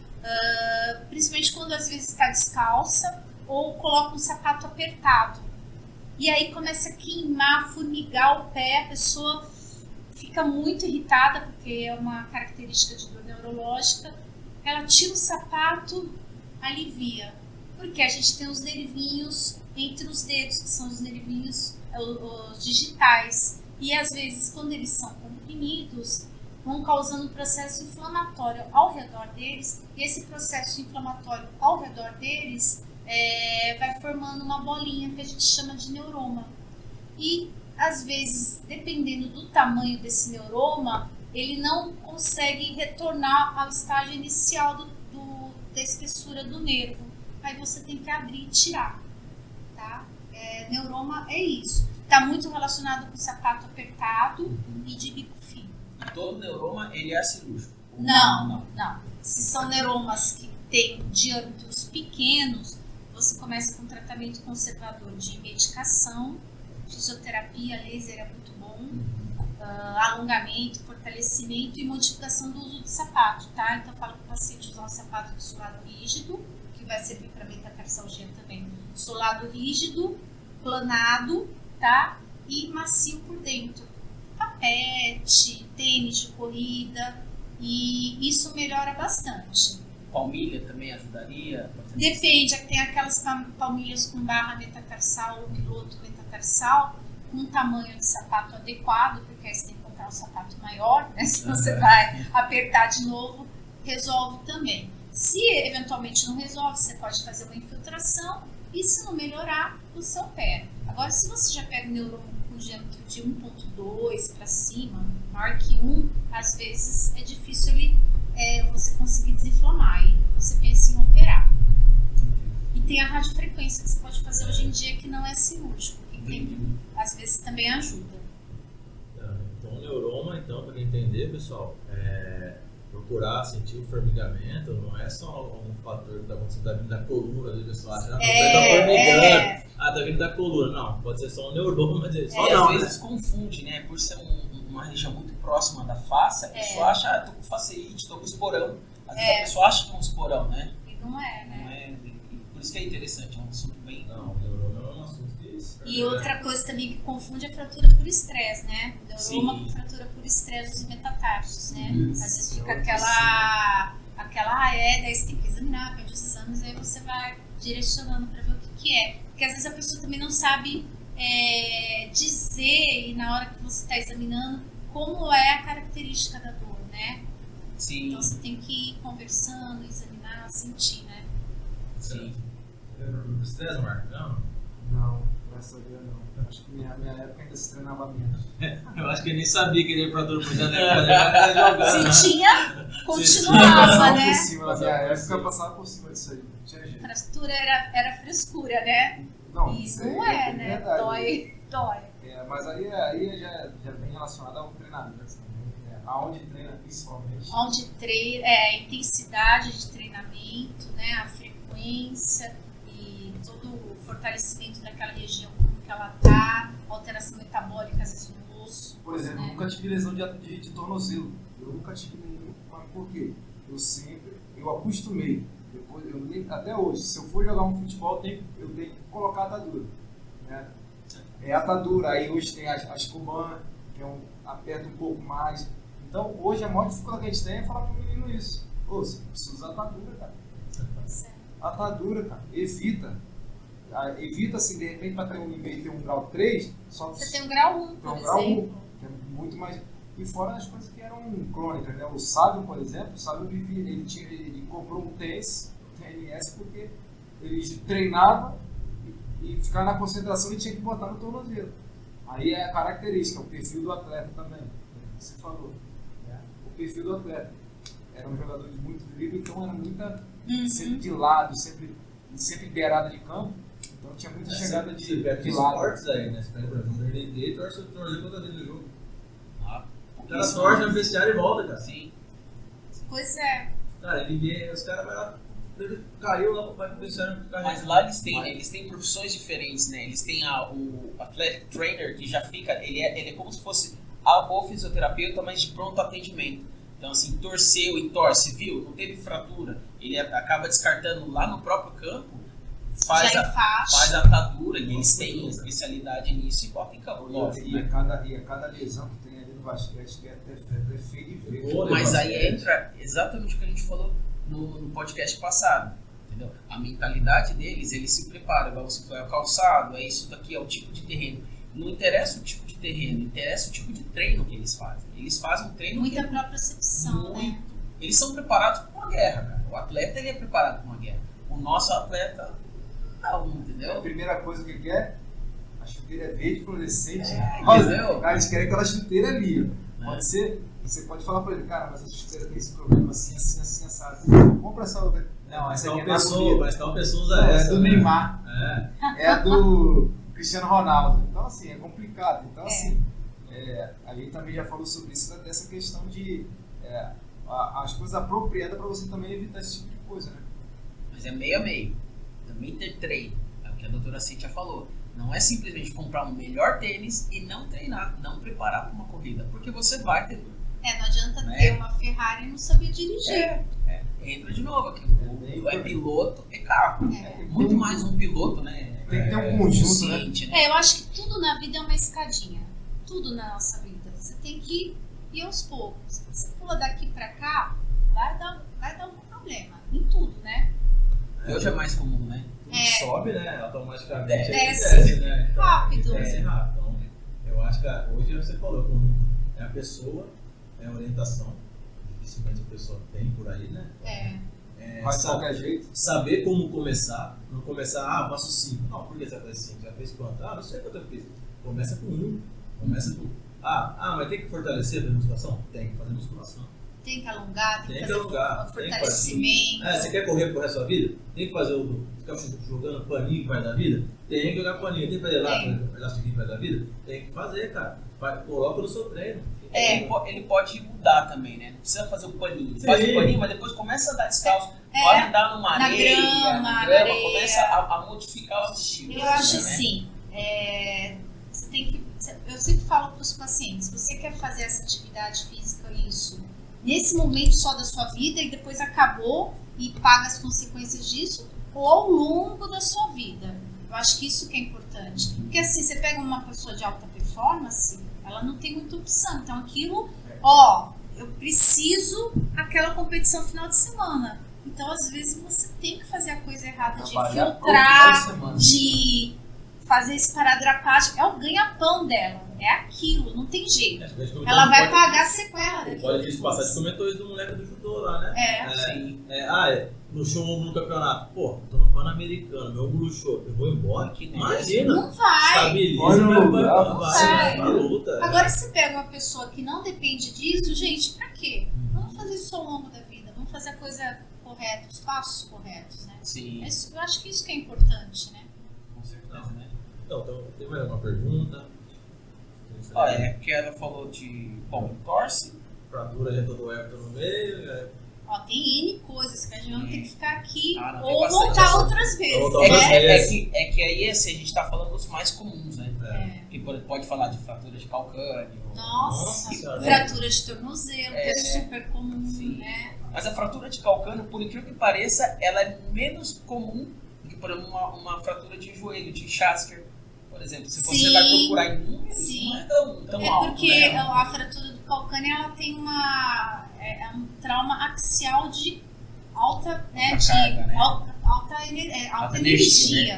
Principalmente quando às vezes está descalça ou coloca um sapato apertado. E aí começa a queimar, formigar o pé, a pessoa fica muito irritada, porque é uma característica de dor neurológica. Ela tira o sapato, alivia. Porque a gente tem os nervinhos entre os dedos, que são os nervinhos os digitais. E às vezes, quando eles são comprimidos, vão causando um processo inflamatório ao redor deles. E esse processo inflamatório ao redor deles vai formando uma bolinha que a gente chama de neuroma. E às vezes, dependendo do tamanho desse neuroma, ele não consegue retornar ao estágio inicial da espessura do nervo. Aí você tem que abrir e tirar, tá? Neuroma é isso. Está muito relacionado com sapato apertado e de bico fino. Todo neuroma, ele é cirúrgico? Não. Se são neuromas que têm diâmetros pequenos, você começa com um tratamento conservador de medicação, fisioterapia, laser é muito bom, alongamento, fortalecimento e modificação do uso de sapato, tá? Então eu falo para o paciente usar um sapato de solado rígido, que vai servir para metatarsalgia também. Solado rígido, planado, tá? E macio por dentro. Tapete, tênis de corrida, e isso melhora bastante. Palmilha também ajudaria? Depende, tem aquelas palmilhas com barra metatarsal ou piloto metatarsal, com um tamanho de sapato adequado, porque aí você tem que comprar um sapato maior, né? Se você vai apertar de novo, resolve também. Se eventualmente não resolve, você pode fazer uma infiltração e, se não melhorar, o seu pé. Agora, se você já pega um neuroma com diâmetro de 1.2 para cima, maior que 1, às vezes é difícil você conseguir desinflamar e você pensa em operar. E tem a radiofrequência que você pode fazer hoje em dia, que não é cirúrgico, que às vezes também ajuda. Então, o neuroma, para quem entender, pessoal, procurar sentir o formigamento, não é só um fator que está acontecendo da vindo da coluna, às vezes a pessoa acha, tá formigando, tá vindo da coluna. Não, pode ser só um neurônio, mas é só às vezes confunde, né? Por ser uma região muito próxima da face, a pessoa acha, tô com faceite, tô com esporão. Às vezes a pessoa acha que é um esporão, né? E não é, né? Não é, por isso que é interessante, é um assunto bem... Não, o neurônio é um assunto que isso. E outra coisa também que confunde é a fratura por estresse, né? Neuroma com fratura por estresse dos metatarsos, né? Às vezes fica aquela, daí você tem que examinar, pede os exames, aí você vai direcionando para ver o que é. Porque às vezes a pessoa também não sabe dizer, e na hora que você está examinando, como é a característica da dor, né? Sim. Então você tem que ir conversando, examinar, sentir, né? Sim. Fratura por estresse, Marco? Não, graças a Deus não. Acho que minha época ainda se treinava menos. Eu acho que ele nem sabia que ele ia fratura por estresse. Se tinha, continuava, né? Por cima, na minha época eu passava por cima disso aí. Não tinha jeito. Fratura era frescura, né? Não, Isso não é, né? verdade. Dói. Mas aí já vem relacionado ao treinamento também, aonde treina principalmente. Onde treina, a intensidade de treinamento, né? A frequência e todo o fortalecimento daquela região, como que ela tá, alteração metabólica às vezes no osso. Por exemplo, né? eu nunca tive lesão de tornozelo. Eu nunca tive nenhum. Mas por quê? Eu acostumei. Até hoje, se eu for jogar um futebol, eu tenho que colocar a atadura. Né? É a atadura, aí hoje tem as Kuban, que aperta um pouco mais. Então, hoje a maior dificuldade que a gente tem é falar pro menino isso. Ô, você precisa usar atadura, cara. Atadura, cara. Evita, assim, de repente, para ter um grau 3, só Você tem um grau 1, por exemplo. Que é muito mais... E fora as coisas que eram crônicas, né? O Sábio, por exemplo, ele comprou um TNS, porque ele treinava e ficava na concentração e tinha que botar no tornozelo. Aí é a característica, o perfil do atleta também, você falou. Né? O perfil do atleta. Era um jogador de muito drible, então era muita sempre de lado, sempre beirada de campo. Então tinha muita chegada de lado. Esportes aí, né? Você pega, por exemplo, um DD e torce o tornozelo toda vez no jogo. O cara torce no vestiário e volta, cara. Sim. Pois é. Cara, os caras vão lá, ele caiu lá, vai pro vestiário. Mas lá eles têm profissões diferentes, né? Eles têm o athletic trainer, que já fica, ele é como se fosse o fisioterapeuta, mas de pronto atendimento. Então, assim, torceu e torce, viu? Não teve fratura. Ele acaba descartando lá no próprio campo, faz a atadura, e eles têm especialidade nisso e botam em campo. E a cada lesão que tem ali no basquete, que é até feio de ver. Mas aí entra exatamente o que a gente falou no podcast passado. Entendeu? A mentalidade deles, eles se preparam. Igual você foi ao calçado, é isso daqui, é o tipo de terreno. Não interessa o tipo de terreno, interessa o tipo de treino que eles fazem. Eles fazem um treino muita propriocepção, né? Eles são preparados para uma guerra, cara. O atleta, ele é preparado para uma guerra. O nosso atleta, não, entendeu? A primeira coisa que quer, a chuteira é verde fluorescente. Entendeu? Cara, eles querem aquela chuteira ali. Pode ser, você pode falar para ele, cara, mas essa chuteira tem esse problema assim, assado. Compra essa outra. Não, essa aqui é mais bonita. Mas tal pessoa usa essa. É do Neymar. É a do Cristiano Ronaldo. Então, assim, é complicado. Então, assim, a gente também já falou sobre isso, dessa questão de as coisas apropriadas para você também evitar esse tipo de coisa, né? Mas é meio a meio. Também ter treino. É o que a doutora Cíntia falou. Não é simplesmente comprar um melhor tênis e não treinar, não preparar para uma corrida, porque você vai ter dor. Não adianta ter uma Ferrari e não saber dirigir. Entra de novo aqui. É piloto, é carro. Muito mais um piloto, né? Tem que ter um conjunto, né? Eu acho que tudo na vida é uma escadinha. Tudo na nossa vida. Você tem que ir aos poucos. Se você pula daqui pra cá, vai dar algum problema. Em tudo, né? Hoje é mais comum, né? Sobe, né? Automaticamente. Desce, né? Então, rápido. Desce rápido. Então, eu acho que hoje você falou, é a pessoa, é a orientação. Dificilmente a pessoa tem por aí, né? Faz de qualquer jeito. Saber como começar. Não começar, faço 5. Não, por que você faz 5? Já fez quanto? Não sei quanto eu fiz. Começa com 1. Começa com... mas tem que fortalecer a musculação? Tem que fazer musculação. Tem que alongar, tem que fazer fortalecimento. Você quer correr pro resto da sua vida? Tem que fazer ficar jogando paninho pro resto da vida? Tem que jogar paninho. Tem que fazer elástico pro resto da vida? Tem que fazer, cara. Coloca no seu treino. Ele pode mudar também, né? Não precisa fazer o paninho. Sim. Faz o paninho, mas depois começa a andar descalço. Pode andar numa areia, na grama, começa a modificar os estilos. Eu acho né? assim, você tem que, eu sempre falo para os pacientes, você quer fazer essa atividade física, isso, nesse momento só da sua vida e depois acabou e paga as consequências disso, ou ao longo da sua vida. Eu acho que isso que é importante. Porque assim, você pega uma pessoa de alta performance, ela não tem muita opção. Então aquilo, eu preciso aquela competição final de semana. Então às vezes você tem que fazer a coisa errada de filtrar, de fazer esparadrapagem. É o ganha-pão dela. É aquilo, não tem jeito. Ela vai pagar a sequela daquilo. Pode vir passar, você comentou isso do moleque do judô lá, né? Sim. Luxou o ombro no campeonato. Pô, tô no Pan-Americano, meu ombro luxou. Eu vou embora? Imagina. Não vai. Vai luta. Agora se pega uma pessoa que não depende disso, gente, pra quê? Vamos fazer isso ao longo da vida. Vamos fazer a coisa correta, os passos corretos, né? Sim. Eu acho que isso que é importante, né? Com certeza, né? Então, tem mais alguma pergunta? Que ela falou de torce. Fratura já todo o Everton no meio. Tem N coisas que a gente não tem que ficar aqui tem ou voltar outras vezes. É que aí assim, a gente tá falando dos mais comuns, né? Que pode falar de fratura de calcâneo. Nossa, fratura de tornozelo, que é super comum, sim. né? Mas a fratura de calcâneo, por incrível que pareça, ela é menos comum do que, por exemplo, uma fratura de joelho, de Schasker. Por exemplo, se você vai procurar em números, não é tão alto. Porque a fratura do calcâneo ela tem um trauma axial de alta energia.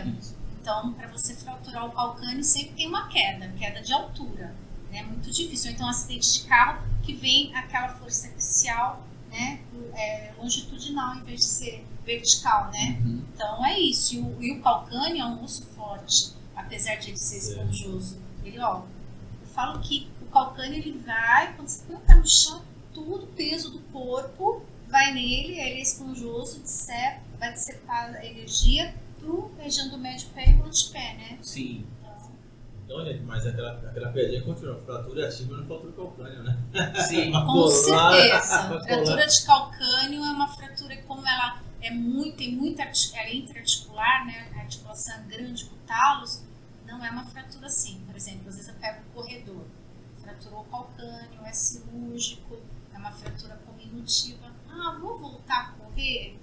Né? Então, para você fraturar o calcâneo, sempre tem uma queda de altura. É muito difícil. Então, um acidente de carro que vem aquela força axial, né, longitudinal em vez de ser vertical, né? Uhum. Então, é isso. E o calcâneo é um osso forte. Apesar de ele ser esponjoso, eu falo que o calcâneo ele vai, quando você põe o pé no chão, todo o peso do corpo vai nele, ele é esponjoso, vai dissipar a energia pro região do médio pé e o antepé, né? Sim. Então, gente, mas aquela pedrinha continua. Fratura ativa não fratura calcâneo, né? Sim. Com certeza. Fratura de calcâneo é uma fratura que, como ela ela é intraarticular, né? A articulação é grande com o talos. Não é uma fratura assim. Por exemplo, às vezes eu pego um corredor, fraturou o calcâneo, é cirúrgico, é uma fratura cominutiva. Vou voltar a correr?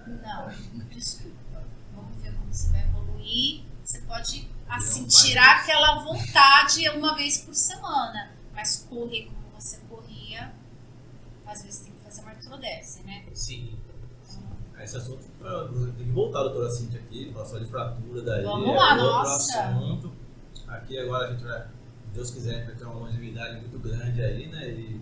Não, desculpa. Vamos ver como você vai evoluir. Você pode, tirar aquela vontade uma vez por semana, mas correr como você corria, às vezes tem que fazer uma artrodese, né? Sim. Esse assunto tem que voltar, doutora Cíntia, aqui, falar só de fratura daí. Vamos lá, outro nossa. assunto. Aqui agora a gente vai, se Deus quiser, a gente vai ter uma longevidade muito grande aí, né? E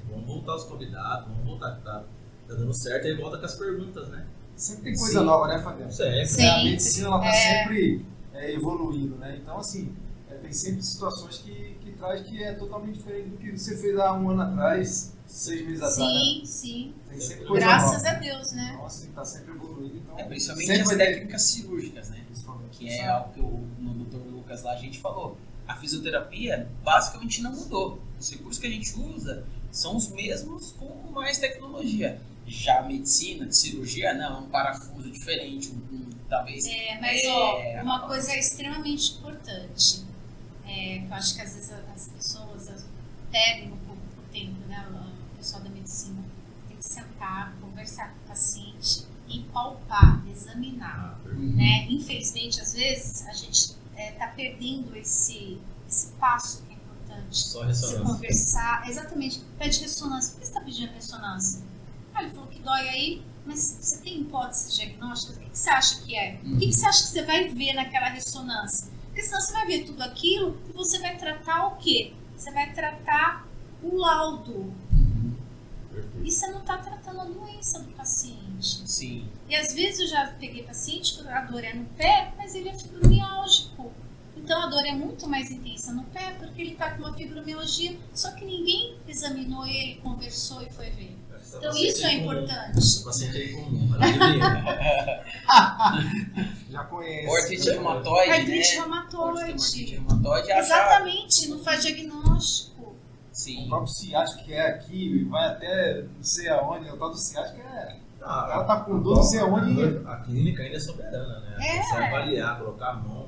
vamos voltar os convidados, vamos voltar, que tá dando certo, aí volta com as perguntas, né? Sempre tem coisa nova, né, Fabiano? Sempre. A medicina ela tá sempre evoluindo, né? Então, assim, tem sempre situações que traz que é totalmente diferente do que você fez há um ano atrás, 6 meses atrás. Sim. Tem sempre coisa Graças nova. a Deus, né? Nossa, tem que estar sempre evoluindo. Então, Principalmente sempre as vai ter- técnicas cirúrgicas, né? Principalmente. Que é algo que no Dr. Lucas lá a gente falou. A fisioterapia basicamente não mudou. Os recursos que a gente usa são os mesmos com mais tecnologia. Já a medicina de cirurgia, não, é um parafuso diferente, talvez. Mas uma coisa extremamente importante, que eu acho que às vezes as pessoas perdem um pouco do tempo, né? O pessoal da medicina tem que sentar, conversar com o paciente e palpar, examinar. Né? Infelizmente, às vezes, a gente está perdendo esse passo que é importante. Só Você ressonância. conversar, exatamente, pede ressonância. Por que você está pedindo ressonância? Ele falou que dói aí, mas você tem hipóteses diagnósticas? O que você acha que é? O que você acha que você vai ver naquela ressonância? Porque senão você vai ver tudo aquilo e você vai tratar o quê? Você vai tratar o laudo. E você não está tratando a doença do paciente. Sim. E às vezes eu já peguei paciente que a dor é no pé, mas ele é fibromialgico. Então a dor é muito mais intensa no pé porque ele está com uma fibromialgia, só que ninguém examinou ele, conversou e foi ver. Então isso é importante. O paciente é comum, adivinha? Já conhece. Artrite reumatoide, Artrite né? reumatoide. Artrite reumatoide. Exatamente, não faz diagnóstico. fibromialgico. Sim. O próprio ciático que é aqui, vai até não sei aonde, o tal do ciático é... O cara tá com dor, não sei aonde. A clínica ainda é soberana, né? Você avaliar, colocar a mão.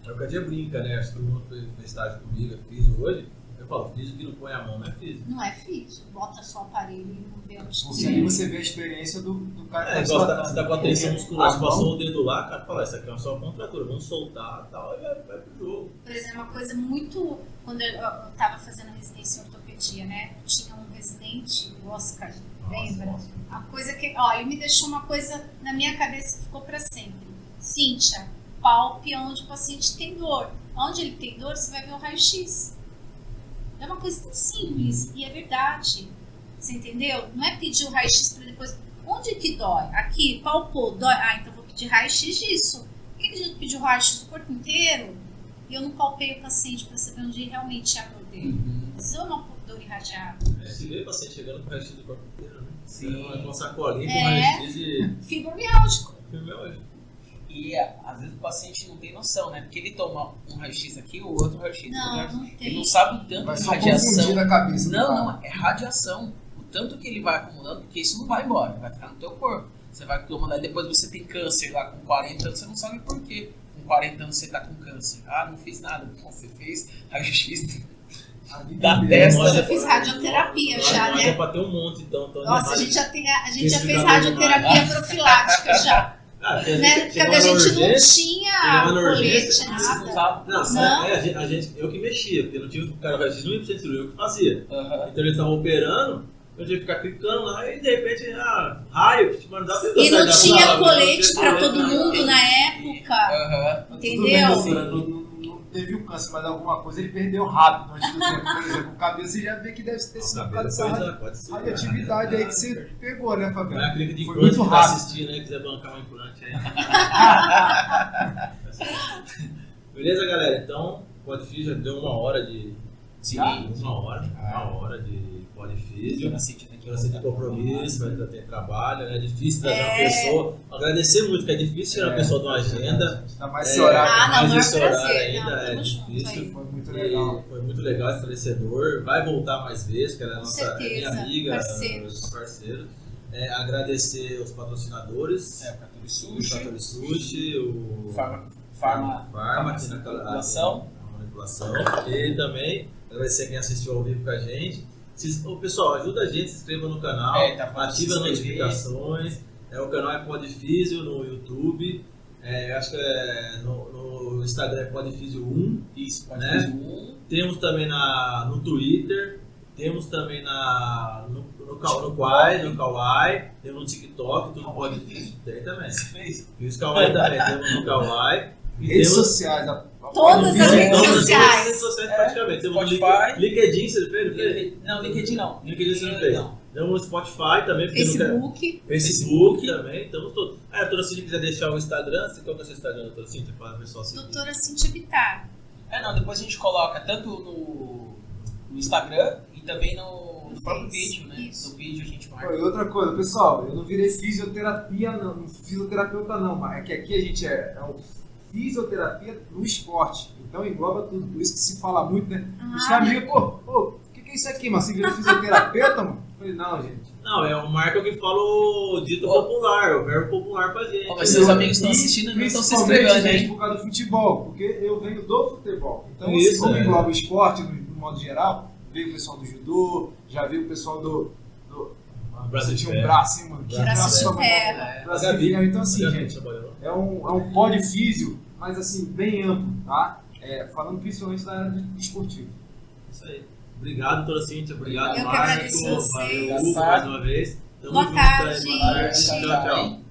É o que a dia brinca, né? Acho que todo mundo fez estágio comigo, fiz hoje. Eu falo, físico que não põe a mão não é físico. Não é físico, bota só o aparelho e não vê onde Porque aí você vê a experiência do cara que igual você tá com a tensão muscular, você passou o dedo lá, cara, fala, isso aqui é só uma contratura, vamos soltar e tal, e vai pro jogo. Por exemplo, uma coisa muito... Quando eu tava fazendo residência em ortopedia, né? Eu tinha um residente, o Oscar, lembra? A coisa que... Ó, ele me deixou uma coisa na minha cabeça que ficou pra sempre. Cíntia, palpe onde o paciente tem dor. Onde ele tem dor, você vai ver o raio-x. É uma coisa tão simples e é verdade. Você entendeu? Não é pedir o raio-x para depois... Onde que dói? Aqui, palpou, dói. Ah, então vou pedir raio-x disso. Por que a gente pediu raio-x do corpo inteiro e eu não palpei o paciente para saber onde realmente é a dor dele? Mas eu não dor irradiada. Se vê o paciente chegando com o raio-x do corpo inteiro, né? Sim. Com uma sacolinha com raio-x e... Fibromialgico. E às vezes o paciente não tem noção, né? Porque ele toma um raio-x aqui, o outro raio-x. Não tem. Ele não sabe o tanto vai de só radiação. confundir a cabeça. Não, é radiação. O tanto que ele vai acumulando, porque isso não vai embora, vai ficar no teu corpo. Você vai acumular e depois você tem câncer lá com 40 anos, você não sabe por quê. Com 40 anos você tá com câncer. Ah, não fiz nada. Bom, você fez raio-x da testa. Eu já fiz radioterapia já, né? É pra ter um monte, então. Nossa, a gente já fez radioterapia profilática já. Né? Porque a gente não tinha colete, nada. Não, eu que mexia, porque não tinha o cara raio-x, não ia pro centro, eu que fazia. Então eles estavam operando, eu tinha que ficar clicando lá e de repente, raio, te mandava. E não tinha colete pra todo mundo na época. Entendeu? Não teve o câncer, mas alguma coisa ele perdeu rápido antes do tempo. Por exemplo, o cabelo você já vê que deve ter sido por causa dessa radioatividade aí que você pegou, né, Fabiano? Não é a clínica de foi implante muito que vai rápido. assistir, né? Quiser bancar um implante aí. Beleza, galera? Então, Podfísio já deu 1 hora de. Sim. 1 hora de Podfísio. Você tem compromisso, vai ter trabalho, né? É difícil trazer uma pessoa. Agradecer muito, que é difícil tirar uma pessoa de uma agenda. Ainda mais esse horário. Mais não, esse é horário prazer, ainda não, é junto, difícil. Foi muito legal. Foi muito legal, esclarecedor. Vai voltar mais vezes, que ela é nossa minha amiga, parceiro. Agradecer os patrocinadores. O Catori O Sushi, Catori Sushi, o Farma aqui na Manipulação. Manipulação. E também agradecer quem assistiu ao vivo com a gente. Pessoal, ajuda a gente, se inscreva no canal, ativa as notificações. O canal é Podfísio no YouTube. Acho que no Instagram é Podfísio 1. Isso, né? Podfísio 1. Temos também no Twitter. Temos também no Kawaii, temos no TikTok, tudo Podfísio. Tem também. Fiz Kawaii também, temos no Kawaii. Redes sociais. Todas as redes sociais. Redes sociais praticamente. Temos Spotify. LinkedIn, você fez? Não, LinkedIn não. LinkedIn você não fez. Temos no Spotify também. Facebook também. Estamos todos. A doutora Cíntia quiser deixar o Instagram, qual que é o seu Instagram, doutora Cíntia, para o pessoal seguir? Doutora Cíntia Bittar. Depois a gente coloca tanto no Instagram e também no próprio vídeo, né? Isso. No vídeo a gente marca. E outra coisa, pessoal, eu não virei fisioterapeuta não, mas é que aqui a gente é o fisioterapia no esporte. Então engloba tudo. Por isso que se fala muito, né? Os caras o que é isso aqui, mano? Você virou fisioterapeuta, mano? Eu falei, não, gente. Não, é o Marco que fala o dito popular, o verbo popular pra gente. Mas seus amigos estão assistindo e não estão se inscrevendo, gente, né? por causa do futebol, porque eu venho do futebol. Então, Isso, como engloba o esporte no modo geral, veio o pessoal do judô, já veio o pessoal do Braço de tinha um ferro. braço, hein, mano? Que Braço de mano. ferro. Braço de ferro. Então, assim, A Gabi gente, trabalhou. é um podfísio, mas assim, bem amplo, tá? Falando principalmente da área de esportivo. Isso aí. Obrigado, doutora Cíntia. Obrigado, Eu que Marco. agradeço você. Valeu, Hugo, mais uma vez. Tamo Boa junto tarde. aí. Boa tarde. Tchau, tchau.